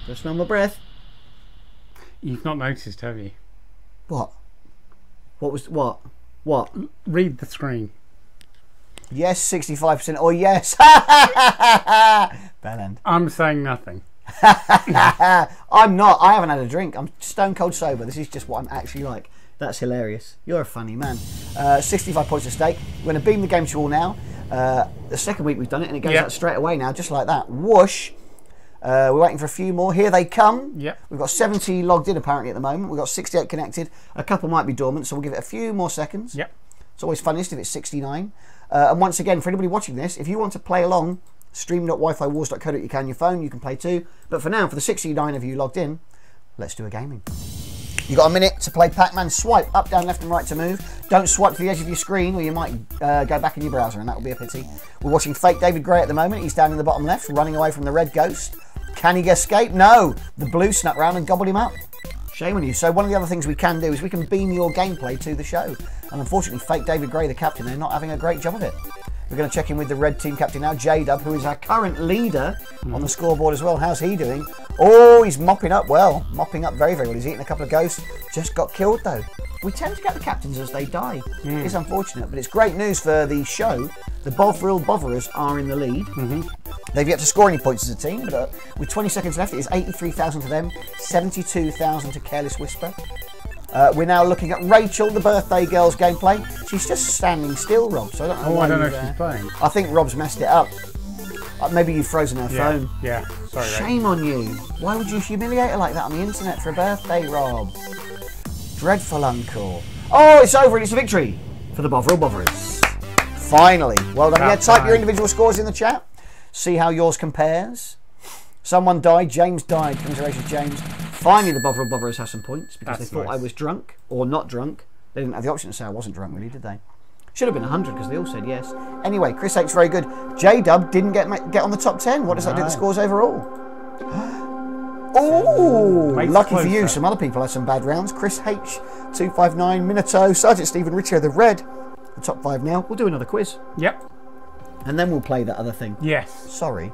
Do I smell my breath? You've not noticed, have you? What? What? Read the screen. Yes, 65%. Or yes. Bell end. I'm saying nothing. I'm not. I haven't had a drink. I'm stone cold sober. This is just what I'm actually like. That's hilarious. You're a funny man. 65 points at stake. We're going to beam the game to you all now. The second week we've done it, and it goes out straight away now, just like that. Whoosh. We're waiting for a few more. Here they come. Yep. We've got 70 logged in apparently at the moment. We've got 68 connected. A couple might be dormant, so we'll give it a few more seconds. Yep. It's always funniest if it's 69. And once again, for anybody watching this, if you want to play along, stream.wifiwars.co.uk on your phone, you can play too. But for now, for the 69 of you logged in, let's do a gaming. You've got a minute to play Pac-Man. Swipe up, down, left and right to move. Don't swipe to the edge of your screen or you might go back in your browser, and that will be a pity. We're watching fake David Gray at the moment. He's down in the bottom left, running away from the red ghost. Can he escape? No! The blue snuck round and gobbled him up. Shame on you. So one of the other things we can do is we can beam your gameplay to the show. And unfortunately, fake David Gray, the captain, they're not having a great job of it. We're going to check in with the red team captain now, J-Dub, who is our current leader on the scoreboard as well. How's he doing? Oh, he's mopping up well. Mopping up very, very well. He's eating a couple of ghosts. Just got killed, though. We tend to get the captains as they die. It's unfortunate, but it's great news for the show. The Bovril Bovrers are in the lead. They've yet to score any points as a team, but with 20 seconds left, it is 83,000 to them, 72,000 to Careless Whisper. We're now looking at Rachel, the birthday girl's gameplay. She's just standing still, Rob, so I don't know I don't know if she's playing. I think Rob's messed it up. Maybe you've frozen her phone. Yeah, sorry. Shame on you. Why would you humiliate her like that on the internet for a birthday, Rob? Dreadful uncle. Oh, it's over and it's a victory for the Bovril Bovrers. Finally. Well done. Yeah, type your individual scores in the chat. See how yours compares. Someone died. James died. Commiserations, James. Finally, the Bovril Bovrers have some points because they thought I was drunk or not drunk. They didn't have the option to say I wasn't drunk, really, did they? Should have been 100 because they all said yes. Anyway, Chris H's very good. J-Dub didn't get on the top 10. What does that do to the scores overall? Oh, Makes lucky it for you. closer. Some other people had some bad rounds. Chris H, 259, Minato, Sergeant Stephen Ritchie, the red. The top 5 now. We'll do another quiz. Yep. And then we'll play that other thing. Yes. Sorry.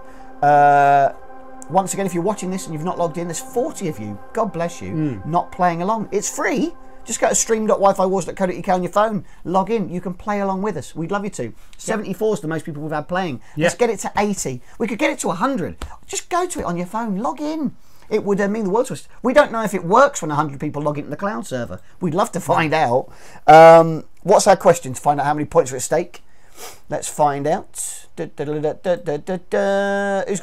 Once again, if you're watching this and you've not logged in, there's 40 of you, God bless you, not playing along. It's free. Just go to stream.wifiwars.co.uk on your phone. Log in. You can play along with us. We'd love you to. 74 is the most people we've had playing. Let's get it to 80. We could get it to 100. Just go to it on your phone. Log in. It would mean the world to us. We don't know if it works when 100 people log into the cloud server. We'd love to find out. What's our question to find out how many points are at stake? Let's find out. Who's got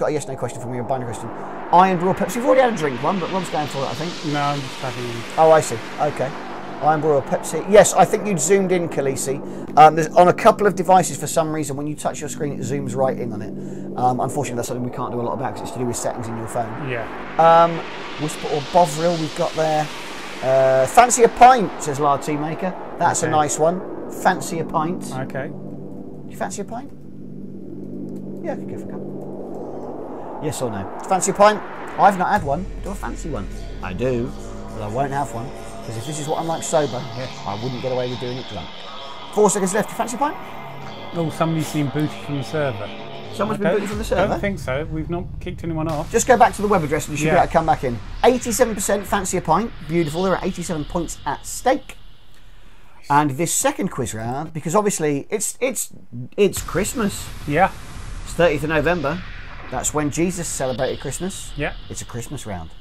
a yes/no question for me? A binary question. Iron Brewer Pepsi. We've already had a drink one, but Rob's going for it, I think. No, I'm just having. Oh, I see. Okay. Iron Brewer Pepsi. Yes, I think you'd zoomed in, Khaleesi. There's on a couple of devices for some reason. When you touch your screen, it zooms right in on it. Unfortunately, that's something we can't do a lot about because it's to do with settings in your phone. Yeah. Whisper or Bovril we've got there. Fancy a pint, says Lard Tea Maker. That's a nice one. Fancy a pint. Okay. Do you fancy a pint? Yeah, I could go for a cup. Yes or no? Fancy a pint? I've not had one. Do I fancy one? I do, but I won't have one. Because if this is what I'm like sober, I wouldn't get away with doing it drunk. 4 seconds left. Do you fancy a pint? Oh, somebody's been booted from the server. Someone's been booted from the server? I don't think so. We've not kicked anyone off. Just go back to the web address and you should be able to come back in. 87% fancy a pint. Beautiful. There are 87 points at stake. And this second quiz round, because obviously it's Christmas. Yeah. It's 30th of November. That's when Jesus celebrated Christmas. Yeah. It's a Christmas round.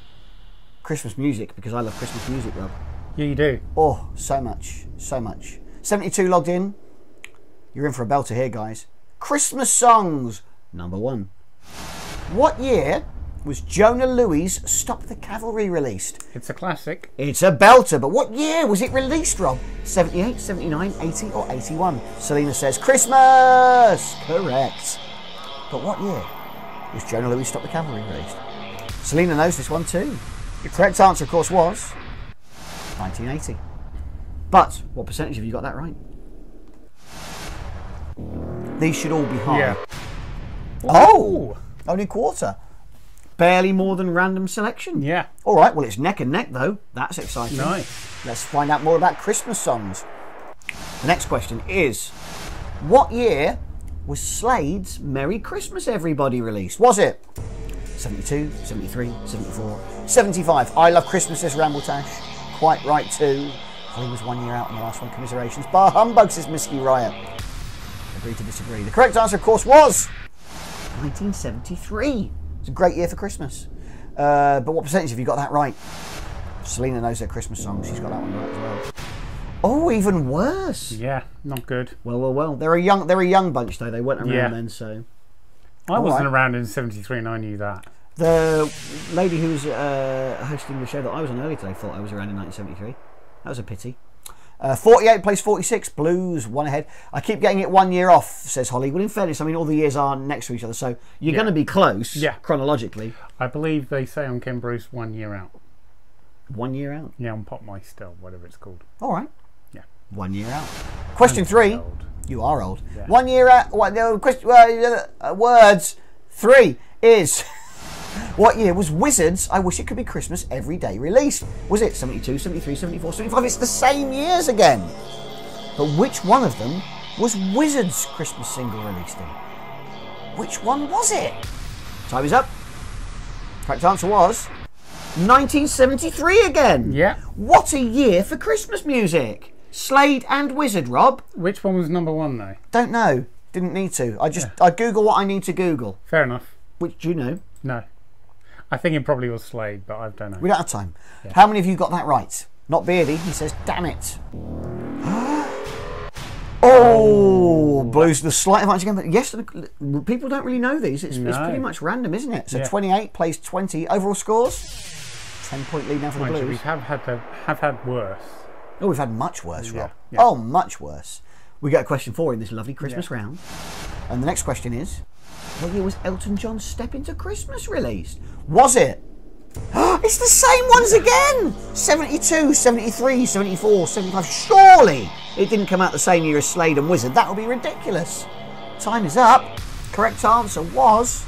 Christmas music, because I love Christmas music, Rob. Yeah, you do. Oh, so much. So much. 72 logged in. You're in for a belter here, guys. Christmas songs, number 1. What year was Jonah Louie's Stop the Cavalry released? It's a classic. It's a belter, but what year was it released, Rob? 78, 79, 80 or 81? Selena says Christmas! Correct. But what year was Jonah Louie's Stop the Cavalry released? Selena knows this one too. The correct answer, of course, was 1980. But what percentage have you got that right? These should all be high. Yeah. Oh! Only a quarter. Barely more than random selection. Yeah. All right, well, it's neck and neck, though. That's exciting. Nice. Let's find out more about Christmas songs. The next question is, what year was Slade's Merry Christmas Everybody released? Was it 72, 73, 74, 75? I Love Christmas, says Rambletash. Quite right, too. Holly was 1 year out on the last one. Commiserations. Bar humbug, says Misky Riot. Agree to disagree. The correct answer, of course, was 1973. It's a great year for Christmas. But what percentage have you got that right? Selena knows their Christmas song. She's got that one right as well. Oh, even worse. Yeah, not good. Well. They're a young bunch though. They weren't around then, so. I wasn't around in '73, and I knew that. The lady who was hosting the show that I was on earlier today thought I was around in 1973. That was a pity. 48 plays 46. Blues, 1 ahead. I keep getting it 1 year off, says Holly. Well, in fairness, I mean, all the years are next to each other, so you're going to be close chronologically. I believe they say on Ken Bruce 1 year out. 1 year out? Yeah, on Pop My Still, whatever it's called. All right. Yeah. 1 year out. Question 3. Old. You are old. Yeah. 1 year out. Words 3 is... What year was Wizards I Wish It Could Be Christmas Every Day released? Was it 72, 73, 74, 75? It's the same years again. But which one of them was Wizards' Christmas single released in? Which one was it? Time is up. Correct answer was 1973 again. Yeah. What a year for Christmas music. Slade and Wizard, Rob. Which one was number 1 though? Don't know. Didn't need to. I Google what I need to Google. Fair enough. Which do you know? No. I think it probably was Slade, but I don't know. We don't have time. Yeah. How many of you got that right? Not Beardy. He says, damn it. Oh, Blues the slight advantage again. But yes, people don't really know these. It's pretty much random, isn't it? So 28 plays 20. Overall scores? 10-point lead now for the Blues. We have had worse. Oh, we've had much worse, Rob. Yeah. Oh, much worse. We get a question 4 in this lovely Christmas round. And the next question is, what year was Elton John's Step Into Christmas released? Was it? It's the same ones again! 72, 73, 74, 75. Surely it didn't come out the same year as Slade and Wizard. That would be ridiculous. Time is up. Correct answer was...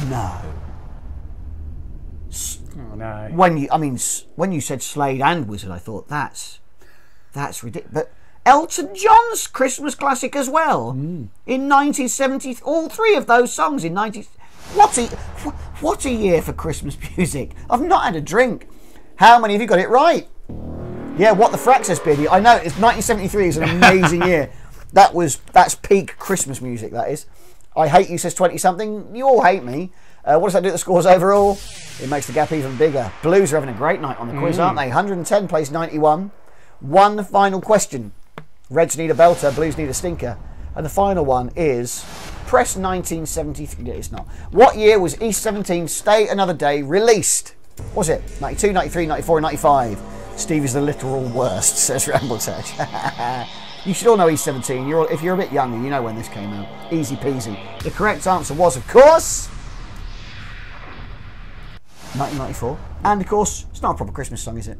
No. know. When you said Slade and Wizard, I thought that's ridiculous. But Elton John's Christmas classic as well in 1970. All three of those songs in 90. What a year for Christmas music! I've not had a drink. How many have you got it right? Yeah, what the frack says, Biddy. I know it's 1973 is an amazing year. That's peak Christmas music. That is. I hate you says 20 something. You all hate me. What does that do to the scores overall? It makes the gap even bigger. Blues are having a great night on the quiz, aren't they? 110 plays 91. One final question. Reds need a belter, Blues need a stinker. And the final one is press 1973. No, it's not. What year was East 17 Stay Another Day released? Was it 92, 93, 94, 95? Steve is the literal worst, says Ramble Touch. You should all know East 17. If you're a bit younger, you know when this came out. Easy peasy. The correct answer was, of course, 1994. And of course, it's not a proper Christmas song, is it?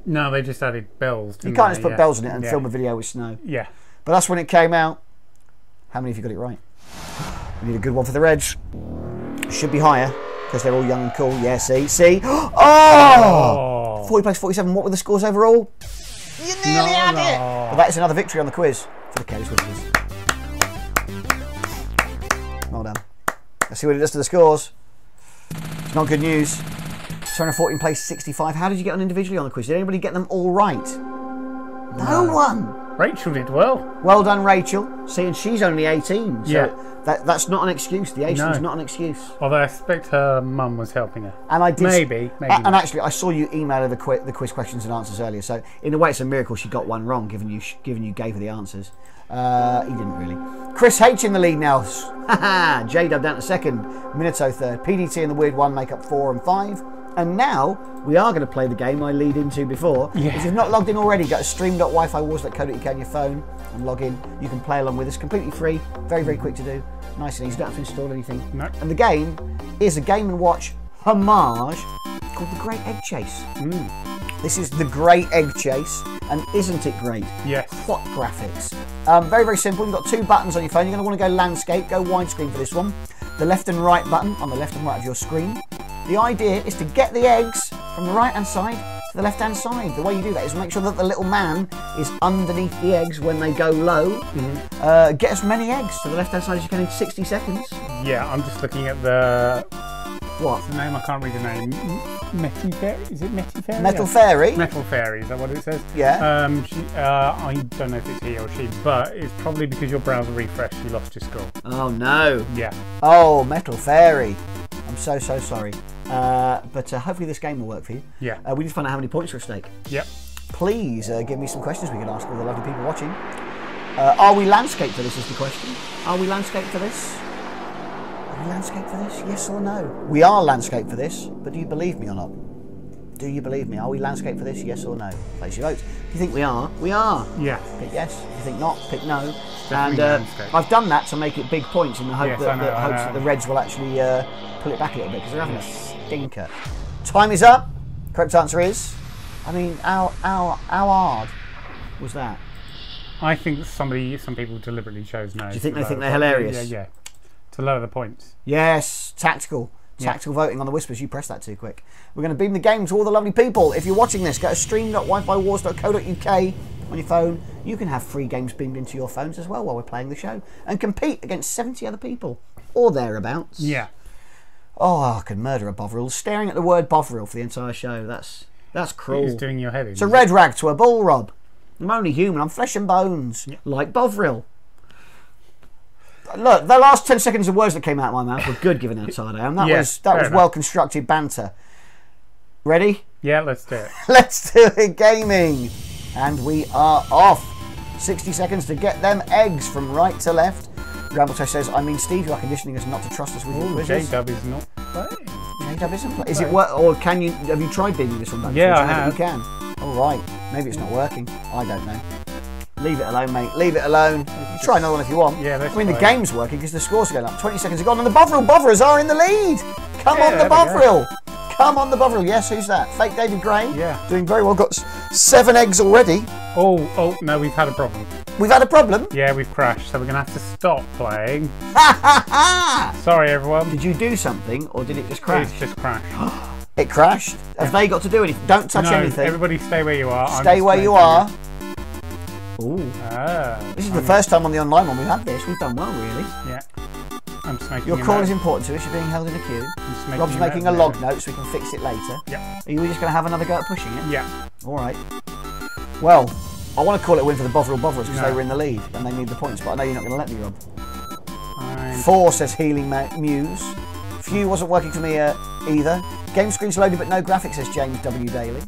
No, they just added bells. You can't just put bells in it and film a video with snow. Yeah. But that's when it came out. How many of you got it right? We need a good one for the Reds. Should be higher because they're all young and cool. Yeah, see? Oh! 40 plays 47. What were the scores overall? You nearly had it! But that is another victory on the quiz for the Careless Wizards. Well done. Let's see what it does to the scores. It's not good news. 214 plays 65. How did you get on individually on the quiz? Did anybody get them all right? No one. Rachel did well. Well done, Rachel. See, and she's only 18. So Yeah. that's not an excuse. The age is not an excuse. Although I expect her mum was helping her. And I did. Maybe. And actually, I saw you email her the quiz questions and answers earlier. So in a way, it's a miracle she got one wrong, given you gave her the answers. He didn't really. Chris H in the lead now. J-Dub down to second. Minato third. PDT and the Weird One make up 4 and 5. And now we are going to play the game I lead into before. Yeah. If you've not logged in already, go to stream.wifiwars.co.uk on your phone and log in. You can play along with us completely free. Very, very quick to do. Nice and easy. Don't have to install anything. No. And the game is a Game & Watch homage called The Great Egg Chase. This is The Great Egg Chase. And isn't it great? Yes. What graphics. Very, very simple. You've got 2 buttons on your phone. You're going to want to go landscape, go widescreen for this one. The left and right button on the left and right of your screen. The idea is to get the eggs from the right hand side to the left hand side. The way you do that is make sure that the little man is underneath the eggs when they go low. Get as many eggs to the left hand side as you can in 60 seconds. Yeah, I'm just looking at the... What? The name, I can't read the name. Metal Fairy? Is it Metal Fairy? Metal Fairy? Metal Fairy, is that what it says? Yeah. I don't know if it's he or she, but it's probably because your browser refreshed, you lost your score. Oh no. Yeah. Oh, Metal Fairy. I'm so sorry. But hopefully this game will work for you. Yeah. We need to find out how many points are at stake. Yep. Please give me some questions we can ask all the lovely people watching. Are we landscape for this is the question. Are we landscape for this? Are we landscape for this? Yes or no? We are landscape for this, but do you believe me or not? Do you believe me? Are we landscape for this? Yes or no? Place your votes. If you think we are, we are. Yeah. Pick yes. If you think not, pick no. Definitely and landscape. I've done that to make it big points in the hope Yes, that the Reds will actually pull it back a little bit because they're having a stinker. Time is up. Correct answer is, I mean, how hard was that? I think some people deliberately chose no. Do you think they think they're hilarious? Yeah. To lower the points. Yes, tactical. Tactical voting on the whispers. You pressed that too quick. We're going to beam the game to all the lovely people. If you're watching this, go to stream.wifiwars.co.uk on your phone. You can have free games beamed into your phones as well while we're playing the show and compete against 70 other people or thereabouts. Yeah. Oh, I could murder a Bovril. Staring at the word Bovril for the entire show. That's cruel. It's doing your head in. It's a red rag to a bull, Rob. I'm only human. I'm flesh and bones, like Bovril. Look, the last 10 seconds of words that came out of my mouth were good given how tired I am. That was well-constructed banter. Ready? Yeah, let's do it. Let's do it, gaming. And we are off. 60 seconds to get them eggs from right to left. Rambletoe says, I mean, Steve, you are conditioning us not to trust us with your quizzes. J-Dub is not playing. J-Dub isn't playing. Is it work, or can you, have you tried beaming this one back? Yeah, I have. You can. All right. Maybe it's not working. I don't know. Leave it alone, mate. Leave it alone. You try another one if you want. Yeah, I mean, the game's working because the scores are going up. 20 seconds are gone, and the Bovrils are in the lead. Come on, the Bovril. Come on, the Bovril. Yes, who's that? Fake David Gray. Yeah. Doing very well. Got 7 eggs already. Oh, no, we've had a problem. We've had a problem? Yeah, we've crashed, so we're going to have to stop playing. Sorry, everyone. Did you do something, or did it just crash? It's just crashed. It crashed. Have they got to do anything? Don't touch anything. Everybody stay where you are. Stay where you are. Ooh. Ah, This is the first time on the online one we've had this. We've done well, really. Yeah. I'm just making Your call is important to us. You're being held in a queue. Rob's making a log note so we can fix it later. Yeah. Are you just going to have another go at pushing it? Yeah. All right. Well, I want to call it a win for the Bovril Bovrils because they were in the lead and they need the points, but I know you're not going to let me, Rob. Fine. 4 says Healing Muse. Few wasn't working for me either. Game screen's loaded but no graphics, says James W. Daly.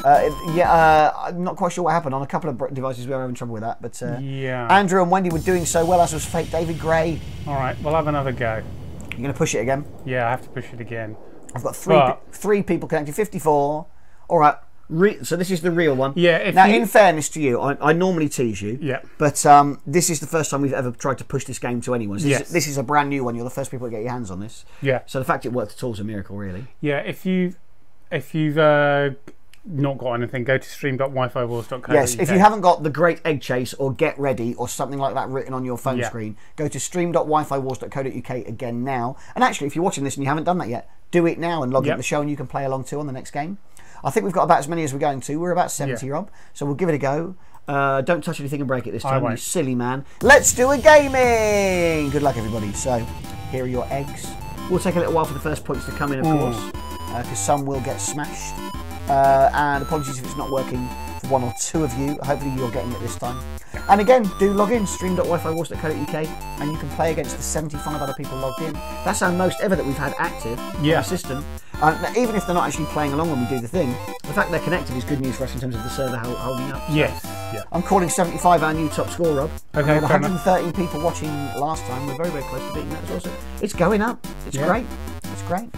I'm not quite sure what happened on a couple of devices. We were having trouble with that, but yeah. Andrew and Wendy were doing so well, as was fake David Gray. All right, we'll have another go. You're going to push it again? Yeah, I have to push it again. I've got three people connected. 54. All right. So this is the real one. Yeah. Now, in fairness to you, I normally tease you. Yeah. But this is the first time we've ever tried to push this game to anyone. So this is a brand new one. You're the first people to get your hands on this. Yeah. So the fact it worked at all is a miracle, really. Yeah. If you've not got anything, go to stream.wifivars.co.uk. Yes, if you haven't got the Great Egg Chase or Get Ready or something like that written on your phone screen, go to stream.wifivars.co.uk again now. And actually, if you're watching this and you haven't done that yet, do it now and log into the show and you can play along too on the next game. I think we've got about as many as we're going to. We're about 70, Rob. So we'll give it a go. Don't touch anything and break it this time, you silly man. Let's do a gaming! Good luck, everybody. So, here are your eggs. We'll take a little while for the first points to come in, of course, because some will get smashed. And apologies if it's not working for one or two of you. Hopefully you're getting it this time. And again, do log in, stream.wifivars.co.uk, and you can play against the 75 other people logged in. That's our most ever that we've had active on the system. Even if they're not actually playing along when we do the thing, the fact they're connected is good news for us in terms of the server holding up. So yes. Yeah. I'm calling 75 our new top score, Rob. Okay, with 113 people watching last time. We're very, very close to beating that as well. So it's going up. It's great. It's great.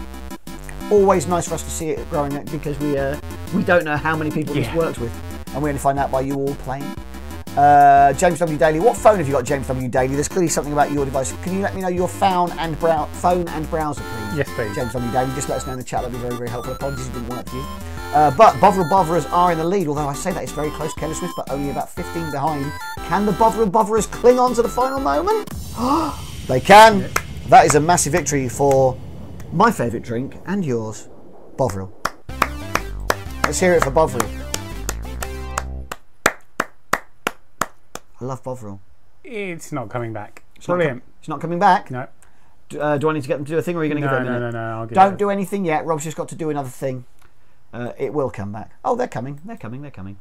Always nice for us to see it growing up because we don't know how many people this works with, and we only find out by you all playing. James W. Daly, what phone have you got, James W. Daly? There's clearly something about your device. Can you let me know your phone and browser, please? Yes, please. James W. Daly, just let us know in the chat. That'd be very, very helpful. Apologies it didn't work for you. But Bovril Bovrers are in the lead, although I say that it's very close. Keller Smith, but only about 15 behind. Can the Bovril Bovrers cling on to the final moment? They can. Yeah. That is a massive victory for my favourite drink and yours, Bovril. Let's hear it for Bovril. I love Bovril. It's not coming back. It's brilliant. It's not coming back? No. Do I need to get them to do a thing, or are you going to give it a minute? No. I'll give Don't do anything yet. Rob's just got to do another thing. It will come back. Oh, they're coming. They're coming. They're coming.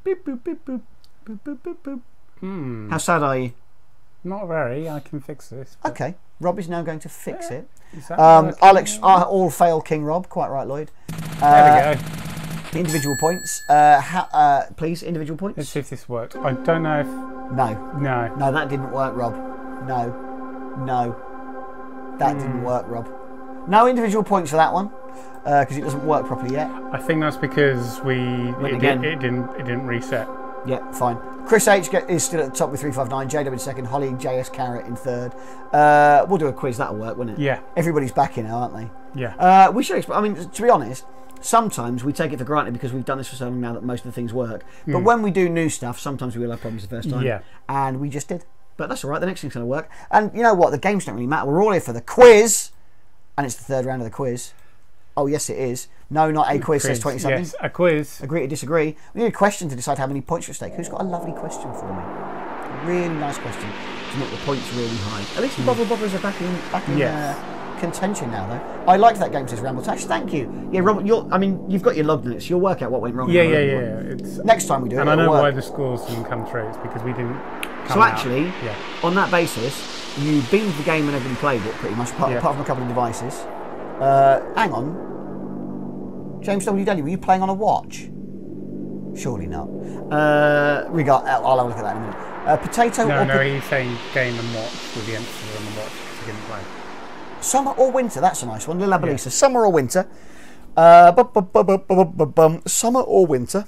Beep, boop, beep, boop. Boop, boop, boop, boop. How sad are you? Not very. I can fix this. But... Okay. Rob is now going to fix it. I'll all fail King Rob. Quite right, Lloyd. There we go. Individual points. Please, individual points. Let's see if this worked. I don't know if... No, that didn't work, Rob. No. That didn't work, Rob. No individual points for that one. Because it doesn't work properly yet. I think that's because it didn't reset. Yeah, fine. Chris H is still at the top with 359. JW in second. Holly JS Carrot in third. We'll do a quiz. That'll work, won't it? Yeah. Everybody's back in now, aren't they? Yeah. We should. I mean, to be honest, sometimes we take it for granted because we've done this for so long now that most of the things work. But when we do new stuff, sometimes we will have problems the first time. Yeah. And we just did. But that's all right. The next thing's going to work. And you know what? The games don't really matter. We're all here for the quiz, and it's the third round of the quiz. Oh, yes, it is. No, not a quiz, says 20-something. Yes, a quiz. Agree to disagree. We need a question to decide how many points are at stake. Who's got a lovely question for me? A really nice question to make the points really high. At least the Bovril Bovrers are back in contention now, though. I like that game, says Ramble Tash. Thank you. Yeah, Robert, you've got your log notes. You'll work out what went wrong. Yeah. Next time we do it, and I know why the scores didn't come through. It's because we didn't come actually, on that basis, you beamed the game and everybody played it, pretty much, apart from a couple of devices. Hang on. James W. Daly, were you playing on a watch? Surely not. I'll have a look at that in a minute. Potato No, he's saying game and watch with the emphasis on the watch because he didn't play. Summer or winter? That's a nice one. Lil Abelisa. Yeah. Summer or winter? Summer or winter?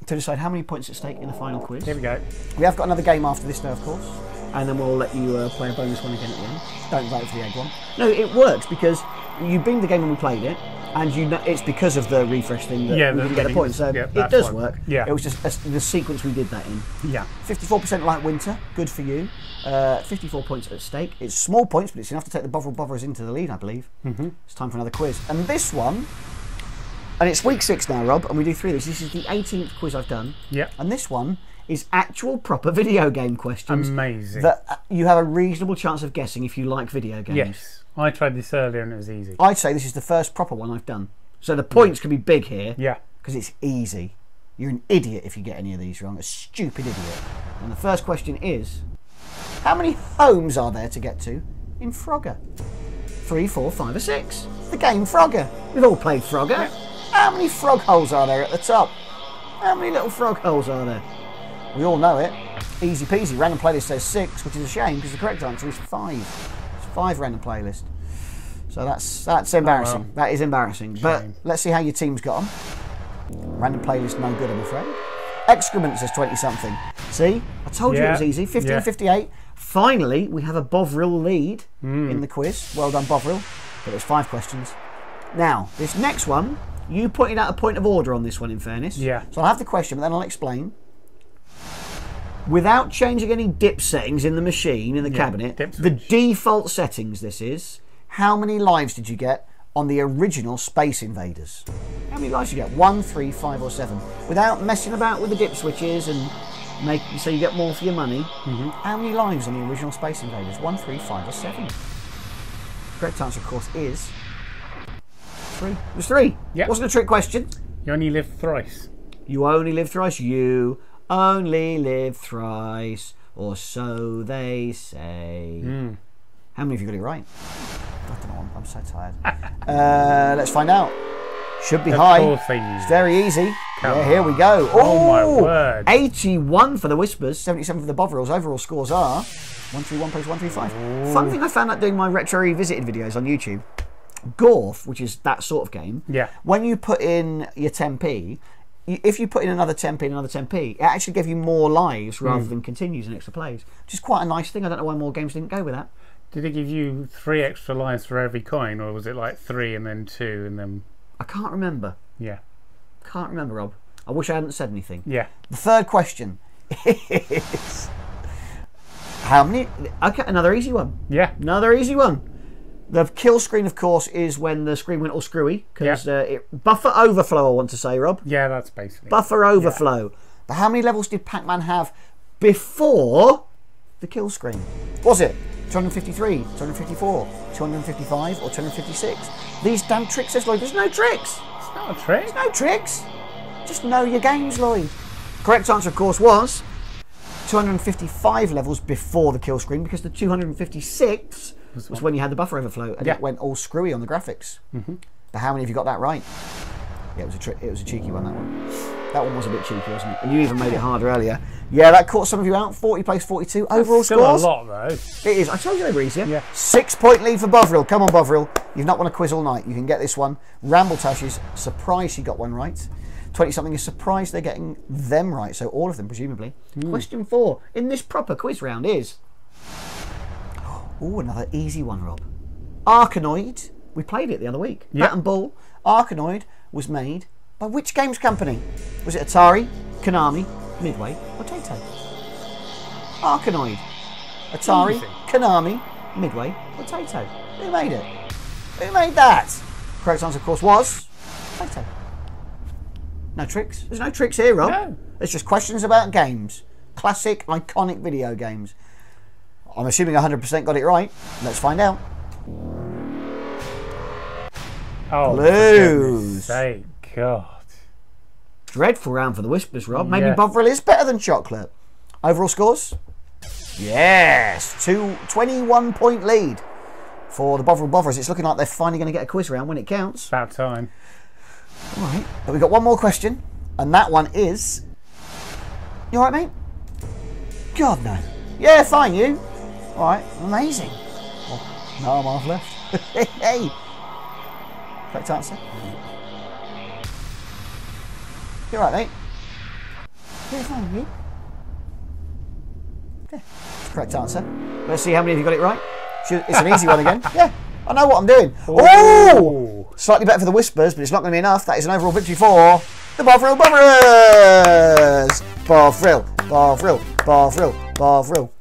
To decide how many points at stake in the final quiz. Here we go. We have got another game after this, though, of course. And then we'll let you play a bonus one again at the end. Don't vote for the egg one. No, it works because you beamed the game when we played it, and you know it's because of the refresh thing that we didn't get a point. So it does work. Yeah. It was just the sequence we did that in. Yeah. 54% like winter. Good for you. 54 points at stake. It's small points, but it's enough to take the Bovril Bovrers into the lead, I believe. It's time for another quiz. And this one And it's week 6 now, Rob, and we do 3 of these. This is the 18th quiz I've done. Yep. And this one is actual proper video game questions. Amazing. That you have a reasonable chance of guessing if you like video games. Yes. I tried this earlier and it was easy. I'd say this is the first proper one I've done. So the points can be big here. Yeah. Because it's easy. You're an idiot if you get any of these wrong. A stupid idiot. And the first question is, how many homes are there to get to in Frogger? 3, 4, 5 or 6. The game Frogger. We've all played Frogger. Yeah. How many frog holes are there at the top? How many little frog holes are there? We all know it. Easy peasy. Random playlist says 6, which is a shame because the correct answer is 5. It's 5 random playlist. So that's embarrassing. Oh, well. That is embarrassing. Shame. But let's see how your team's got on. Random playlist, no good, I'm afraid. Excrement says 20-something. See? I told you it was easy. 15.58. Finally, we have a Bovril lead in the quiz. Well done, Bovril. But there's 5 questions. Now, this next one, you pointed out a point of order on this one, in fairness. Yeah. So I'll have the question, but then I'll explain. Without changing any dip settings in the machine, in the cabinet, the default settings this is, how many lives did you get on the original Space Invaders? How many lives did you get? 1, 3, 5 or 7? Without messing about with the dip switches and making so you get more for your money. How many lives on the original Space Invaders? 1, 3, 5 or 7? Correct answer, of course, is 3. It was 3. Yep. Wasn't a trick question. You only live thrice. You only live thrice. You only live thrice, or so they say. How many have you got it right? I don't know. I'm so tired. Let's find out. Should be high. It's very easy. Yeah, here we go. Oh my word. 81 for the Whispers, 77 for the Bovrils. Overall scores are 131 plays 135. Fun thing I found out doing my retro revisited videos on YouTube. Gorf, which is that sort of game. Yeah. When you put in your 10p, if you put in another 10p and another 10p, it actually gave you more lives rather than continues and extra plays, which is quite a nice thing. I don't know why more games didn't go with that. Did it give you 3 extra lives for every coin, or was it like 3 and then 2 and then... I can't remember. Yeah. Can't remember, Rob. I wish I hadn't said anything. Yeah. The third question is... How many... Okay, another easy one. Yeah. Another easy one. The kill screen, of course, is when the screen went all screwy. Because buffer overflow, I want to say, Rob. Yeah, that's basically... Buffer overflow. But how many levels did Pac-Man have before the kill screen? Was it 253, 254, 255 or 256? These damn tricks says, Lloyd, there's no tricks. It's not a trick. There's no tricks. Just know your games, Lloyd. Correct answer, of course, was 255 levels before the kill screen, because the 256 was when you had the buffer overflow and it went all screwy on the graphics. But how many of you got that right? Yeah, it was a cheeky one, that one. That one was a bit cheeky, wasn't it? And you even made it harder earlier. Yeah, that caught some of you out. 40 plays 42. Overall still scores. A lot, though. It is. I told you they were easier. Yeah. 6-point lead for Bovril. Come on, Bovril. You've not won a quiz all night. You can get this one. Rambletash is surprised she got one right. 20-something is surprised they're getting them right. So all of them, presumably. Question 4 in this proper quiz round is... Oh, another easy one, Rob. Arkanoid. We played it the other week. Yep. Bat and Ball. Arkanoid was made by which games company? Was it Atari, Konami, Midway, or Taito? Arkanoid. Atari, Konami, Midway, or Taito? Who made it? Who made that? Correct answer, of course, was Taito. No tricks. There's no tricks here, Rob. No. It's just questions about games. Classic, iconic video games. I'm assuming 100% got it right. Let's find out. Oh, Blues. Sake, God. Dreadful round for the Whispers, Rob. Maybe Bovril is better than Chocolate. Overall scores? Yes. 21-point lead for the Bovril Bovrils. It's looking like they're finally going to get a quiz round when it counts. About time. All right. But we've got one more question. And that one is... You all right, mate? God, no. Yeah, fine, you. All right. Amazing. Well, no, I'm half left. Hey. Correct answer. You all right, mate? Yeah, fine, you. Yeah, correct answer. Let's see how many of you got it right. It's an easy one again. Yeah, I know what I'm doing. Oh! Slightly better for the Whispers, but it's not going to be enough. That is an overall victory for the Bovril Bovrils! Bovril, Bovril, Bovril, Bovril.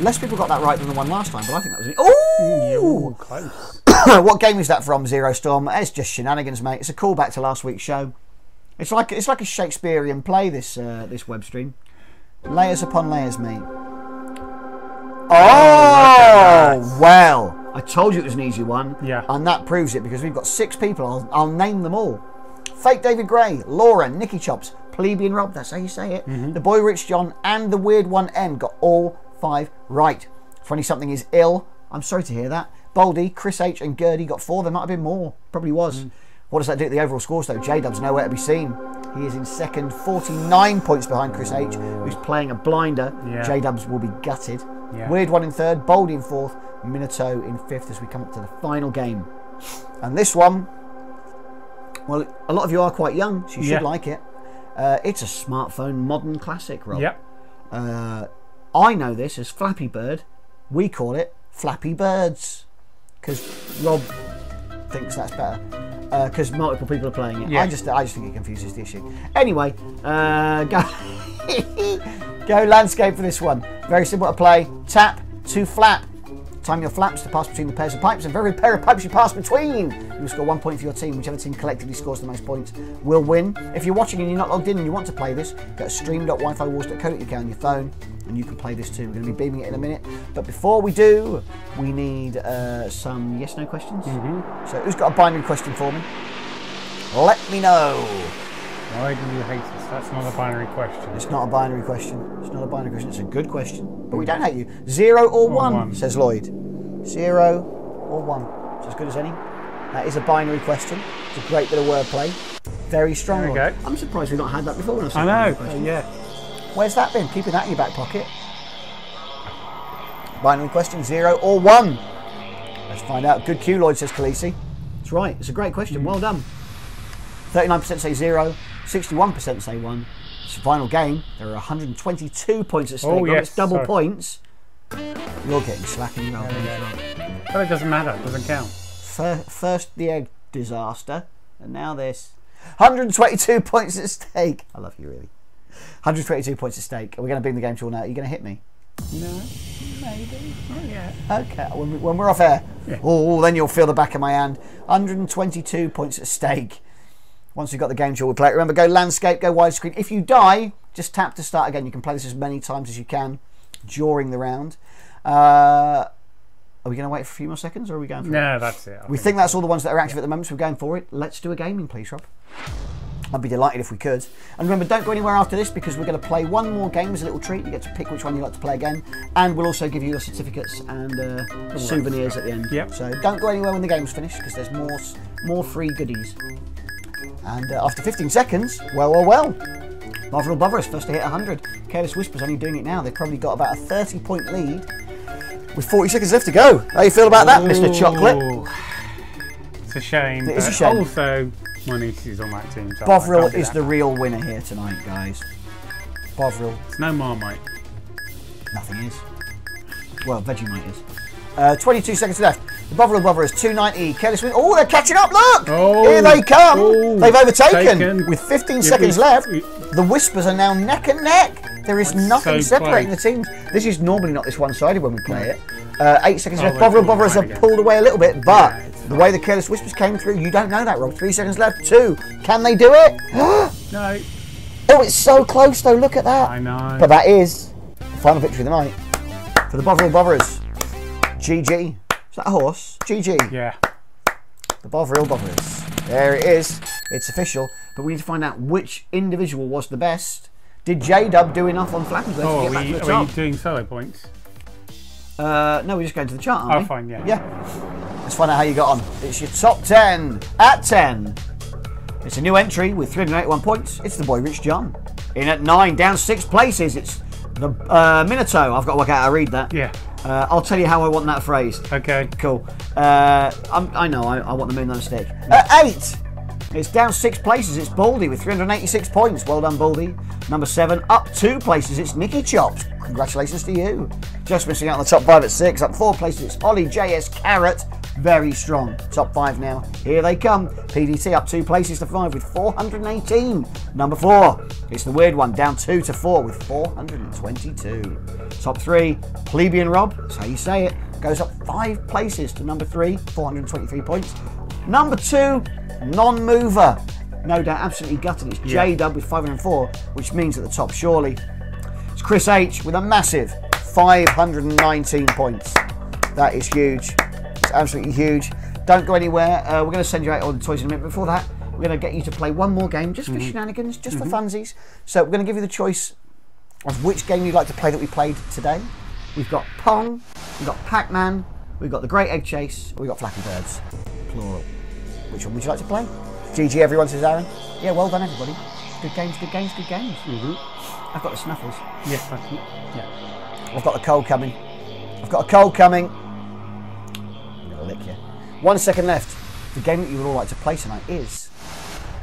Less people got that right than the one last time, but I think that was it. Oh! Close. What game is that from, Zero Storm? It's just shenanigans, mate. It's a callback to last week's show. It's like a Shakespearean play, this web stream. Layers upon layers, mate. Oh, well, I told you it was an easy one. Yeah. And that proves it, because we've got 6 people. I'll name them all. Fake David Gray, Laura, Nicky Chops, Plebeian Rob, that's how you say it. The Boy Rich John and the Weird One M got all 5 right. 20-something is ill. I'm sorry to hear that. Baldy, Chris H and Gertie got 4. There might have been more. Probably was. What does that do to the overall scores, though? J-Dub's nowhere to be seen. He is in second, 49 points behind Chris H, who's playing a blinder. Yeah. J-Dubs will be gutted. Yeah. Weird One in third, Baldy in fourth, Minato in fifth as we come up to the final game. And this one, well, a lot of you are quite young, so you should like it. It's a smartphone modern classic, Rob. Yep. I know this as Flappy Bird. We call it Flappy Birds, because Rob thinks that's better. Because multiple people are playing it. Yeah. I just think it confuses the issue. Anyway, go go landscape for this one. Very simple to play. Tap to flap. Time your flaps to pass between the pairs of pipes, and for every pair of pipes you pass between, you score 1 point for your team. Whichever team collectively scores the most points will win. If you're watching and you're not logged in and you want to play this, go to stream.wifywars.co.uk on your phone, and you can play this too. We're going to be beaming it in a minute. But before we do, we need some yes/no questions. So who's got a binary question for me? Let me know. Why do you hate us? That's not a binary question. It's not a binary question. It's not a binary question. It's a good question. But we don't hate you. 0 or 1, says Lloyd. 0 or 1. It's as good as any. That is a binary question. It's a great bit of wordplay. Very strong. There we go. I'm surprised we've not had that before. I know. Yeah. Where's that been? Keeping that in your back pocket. Binary question, 0 or 1. Let's find out. Good cue, Lloyd, says Khaleesi. That's right. It's a great question. Well done. 39% say 0. 61% say 1. It's a final game. There are 122 points at stake. Oh, yes. It's double points. You're getting slack in your old But it doesn't matter. It doesn't count. First the egg disaster, and now this. 122 points at stake. I love you, really. 122 points at stake. Are we going to beam the game to all now? Are you going to hit me? No, maybe. Not yet. Okay, when we're off air. Yeah. Oh, then you'll feel the back of my hand. 122 points at stake. Once we've got the game to all, we play it. Remember, go landscape, go widescreen. If you die, just tap to start again. You can play this as many times as you can during the round. Are we going to wait for a few more seconds, or are we going for it? No, that's it. We think that's all the ones that are active at the moment, so we're going for it. Let's do a gaming, please, Rob. I'd be delighted if we could. And remember, don't go anywhere after this, because we're going to play one more game as a little treat. You get to pick which one you like to play again, and we'll also give you your certificates and souvenirs at the end. Yep. So don't go anywhere when the game's finished, because there's more free goodies. And after 15 seconds, well. Bovril Bother is first to hit 100. Careless Whisper's only doing it now. They've probably got about a 30-point lead with 40 seconds left to go. How you feel about that, Mr. Chocolate? It's a shame. It is a shame. Also, my niece is on that team. So Bovril is the real winner here tonight, guys. Bovril. It's no Marmite. Nothing is. Well, Vegemite is. 22 seconds left. The Bovril Bother is 290. Careless Whisper. Oh, they're catching up. Look! Oh, here they come. Oh, They've overtaken. With 15 seconds left, the Whispers are now neck and neck. There is nothing separating the teams. This is normally not this one-sided when we play it. 8 seconds left. Bovril Bother have pulled away a little bit, but the way the Careless Whispers came through, you don't know that, Rob. 3 seconds left. 2. Can they do it? No. Oh, it's so close, though. Look at that. I know. But that is the final victory of the night for the Bovril Botherers. GG. Is that a horse? GG. Yeah. The Bovril Botherers. There it is. It's official. But we need to find out which individual was the best. Did J-Dub do enough on Flappy Bird to get back to the top? Are you doing solo points? No, we're just going to the chart, aren't we? Oh, fine, yeah. Yeah. Let's find out how you got on. It's your top 10 at 10. It's a new entry with 381 points. It's the boy Rich John. In at 9, down 6 places. It's the Minato. I've got to work out how to read that. Yeah. I'll tell you how I want that phrased. Okay. Cool. I know, I want the moon on a stick. At 8, it's down 6 places. It's Baldy with 386 points. Well done, Baldy. Number 7, up 2 places. It's Nicky Chops. Congratulations to you. Just missing out on the top 5 at 6. Up 4 places. It's Ollie JS Carrot. Very strong. Top 5 now. Here they come. PDT up 2 places to 5 with 418. Number 4, it's the weird one. Down 2 to 4 with 422. Top 3, Plebeian Rob. That's how you say it. goes up 5 places to number 3, 423 points. Number 2, non-mover. No doubt, absolutely gutted. It's J-Dub with 504, which means at the top, surely, it's Chris H with a massive 519 points. That is huge. It's absolutely huge. Don't go anywhere. We're going to send you out all the toys in a minute. Before that, we're going to get you to play one more game just for shenanigans, just for funsies. So we're going to give you the choice of which game you'd like to play that we played today. We've got Pong, we've got Pac-Man, we've got the Great Egg Chase, we've got Flappy Birds, plural. Which one would you like to play? GG everyone, says Aaron. Yeah, well done everybody. Good games, good games, good games. I've got the snuffles. Yes, I can. Yeah. I've got the cold coming. I've got a cold coming. I'm going to lick you. 1 second left. The game that you would all like to play tonight is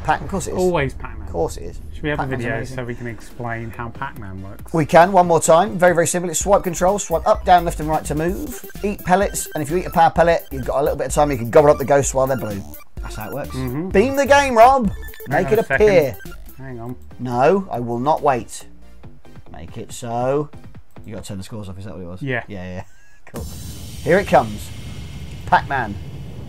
Pac-Man. Of course it is. Always Pac-Man. Of course it is. Should we have a video amazing. so we can explain how Pac-Man works? We can, one more time. Very, very simple. It's swipe control. Swipe up, down, left and right to move. Eat pellets. And if you eat a power pellet, you've got a little bit of time. You can gobble up the ghosts while they're blue. That's how it works. Beam the game, Rob. Make it appear. Hang on. No, I will not wait. Make it so. You got to turn the scores off. Is that what it was? Yeah. Yeah. Cool. Here it comes. Pac-Man.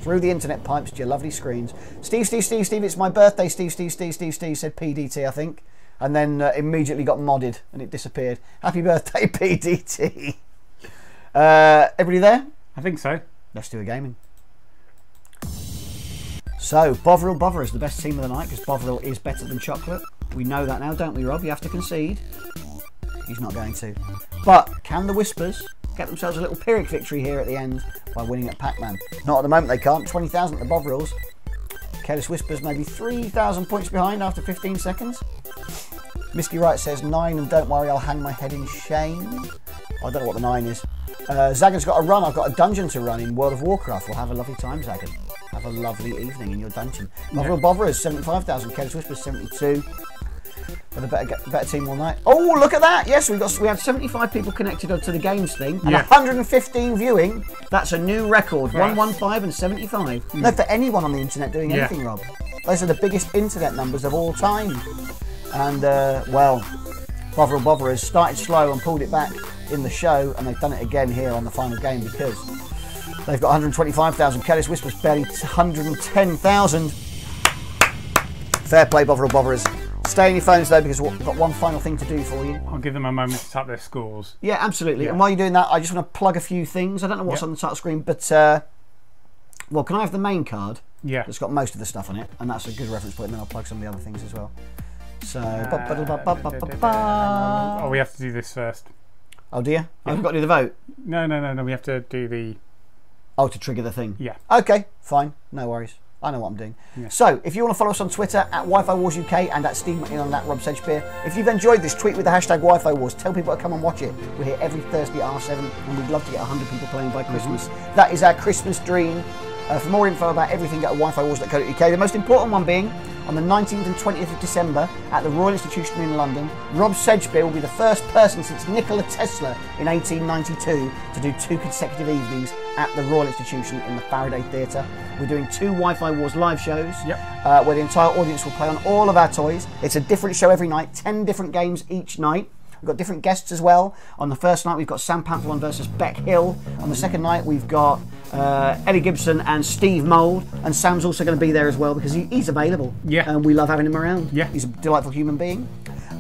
Through the internet pipes to your lovely screens. Steve, it's my birthday. Steve said PDT, I think. And then immediately got modded and it disappeared. Happy birthday, PDT. Everybody there? I think so. Let's do a gaming. So, Bovril Bother is the best team of the night because Bovril is better than Chocolate. We know that now, don't we, Rob? You have to concede. He's not going to. But can the Whispers get themselves a little Pyrrhic victory here at the end by winning at Pac-Man? Not at the moment they can't. 20,000 at the Bovrils. Careless Whispers maybe 3,000 points behind after 15 seconds. Misky Wright says 9 and don't worry, I'll hang my head in shame. I don't know what the 9 is. Zagan's got a run. I've got a dungeon to run in World of Warcraft. We'll have a lovely time, Zagan. Have a lovely evening in your dungeon. Bovril Bother is 75,000. Careless Whispers 72. With a better team all night. Oh, look at that! Yes, we have 75 people connected to the games thing and 115 viewing. That's a new record. 115 and 75. No, for anyone on the internet doing anything, Rob. Those are the biggest internet numbers of all time. And well, Bovril Bother has started slow and pulled it back in the show, and they've done it again here on the final game because they've got 125,000. Careless Whispers barely 110,000. Fair play, Bovril Botherers. Stay on your phones though, because we've got one final thing to do for you. I'll give them a moment to type their scores. Yeah, absolutely. And while you're doing that, I just want to plug a few things. I don't know what's on the title screen, but well, can I have the main card? Yeah. That's got most of the stuff on it, and that's a good reference point. And then I'll plug some of the other things as well. So, oh, we have to do this first. Oh dear, I've got to do the vote. No. We have to do the. Oh, to trigger the thing. Yeah. Okay, fine. No worries. I know what I'm doing. Yeah. So, if you want to follow us on Twitter at Wi-Fi Wars UK and at Steve McNeil and at Rob Sedgebeer. If you've enjoyed this, tweet with the hashtag Wi-Fi Wars. Tell people to come and watch it. We're here every Thursday at R7 and we'd love to get 100 people playing by Christmas. That is our Christmas dream. For more info about everything, go to wifiwars.co.uk. The most important one being on the 19th and 20th of December at the Royal Institution in London. Rob Sedgebeer will be the first person since Nikola Tesla in 1892 to do 2 consecutive evenings at the Royal Institution in the Faraday Theatre. We're doing 2 Wi-Fi Wars live shows where the entire audience will play on all of our toys. It's a different show every night, 10 different games each night. We've got different guests as well. On the first night, we've got Sam Panthelon versus Beck Hill. On the second night, we've got Eddie Gibson and Steve Mould. And Sam's also going to be there as well because he's available. Yeah. And we love having him around. Yeah. He's a delightful human being.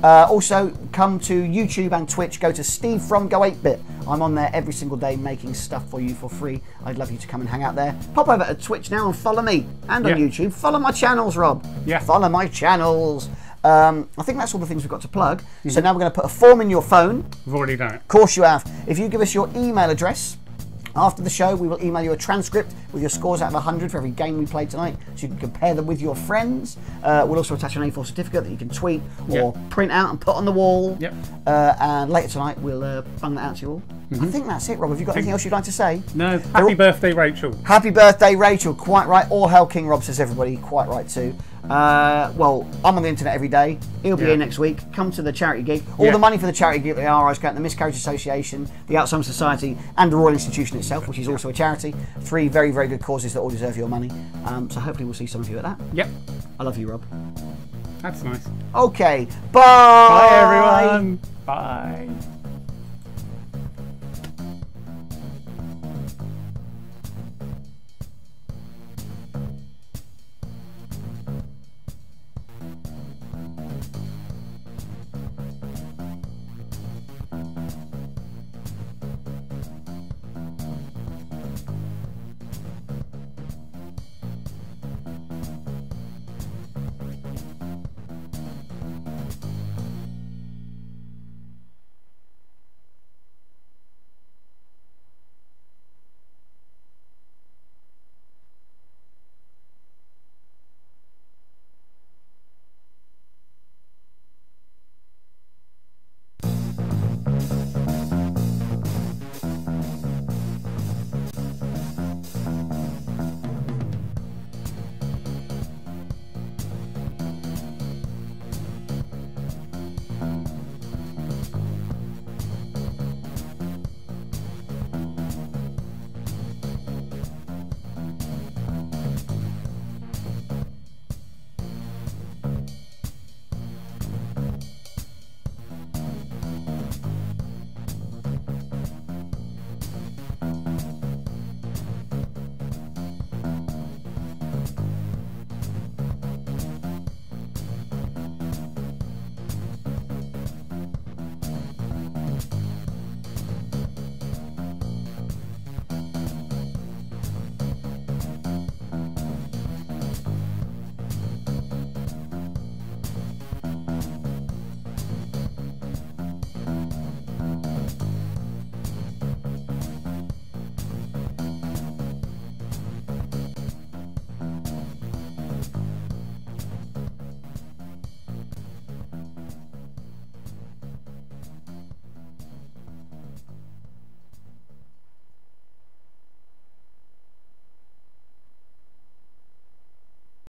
Also, come to YouTube and Twitch. Go to Steve from Go 8-Bit. I'm on there every single day making stuff for you for free. I'd love you to come and hang out there. Pop over to Twitch now and follow me. And on YouTube. Follow my channels, Rob. Yeah. Follow my channels. I think that's all the things we've got to plug. So now we're going to put a form in your phone. We've already done it. Of course you have. If you give us your email address, after the show we will email you a transcript with your scores out of 100 for every game we played tonight, so you can compare them with your friends. We'll also attach an A4 certificate that you can tweet or print out and put on the wall. And later tonight we'll bung that out to you all. I think that's it, Rob. Have you got anything else you'd like to say? No. Happy birthday, Rachel. Happy birthday, Rachel. Quite right. All hail King Rob, says everybody. Quite right too. Well, I'm on the internet every day. He'll be here next week. Come to the charity gig. All the money for the charity gig, the RIs go to the Miscarriage Association, the Alzheimer's Society, and the Royal Institution itself, which is also a charity. 3 very, very good causes that all deserve your money. So hopefully we'll see some of you at that. Yep. I love you, Rob. That's nice. Okay. Bye. Bye, everyone. Bye.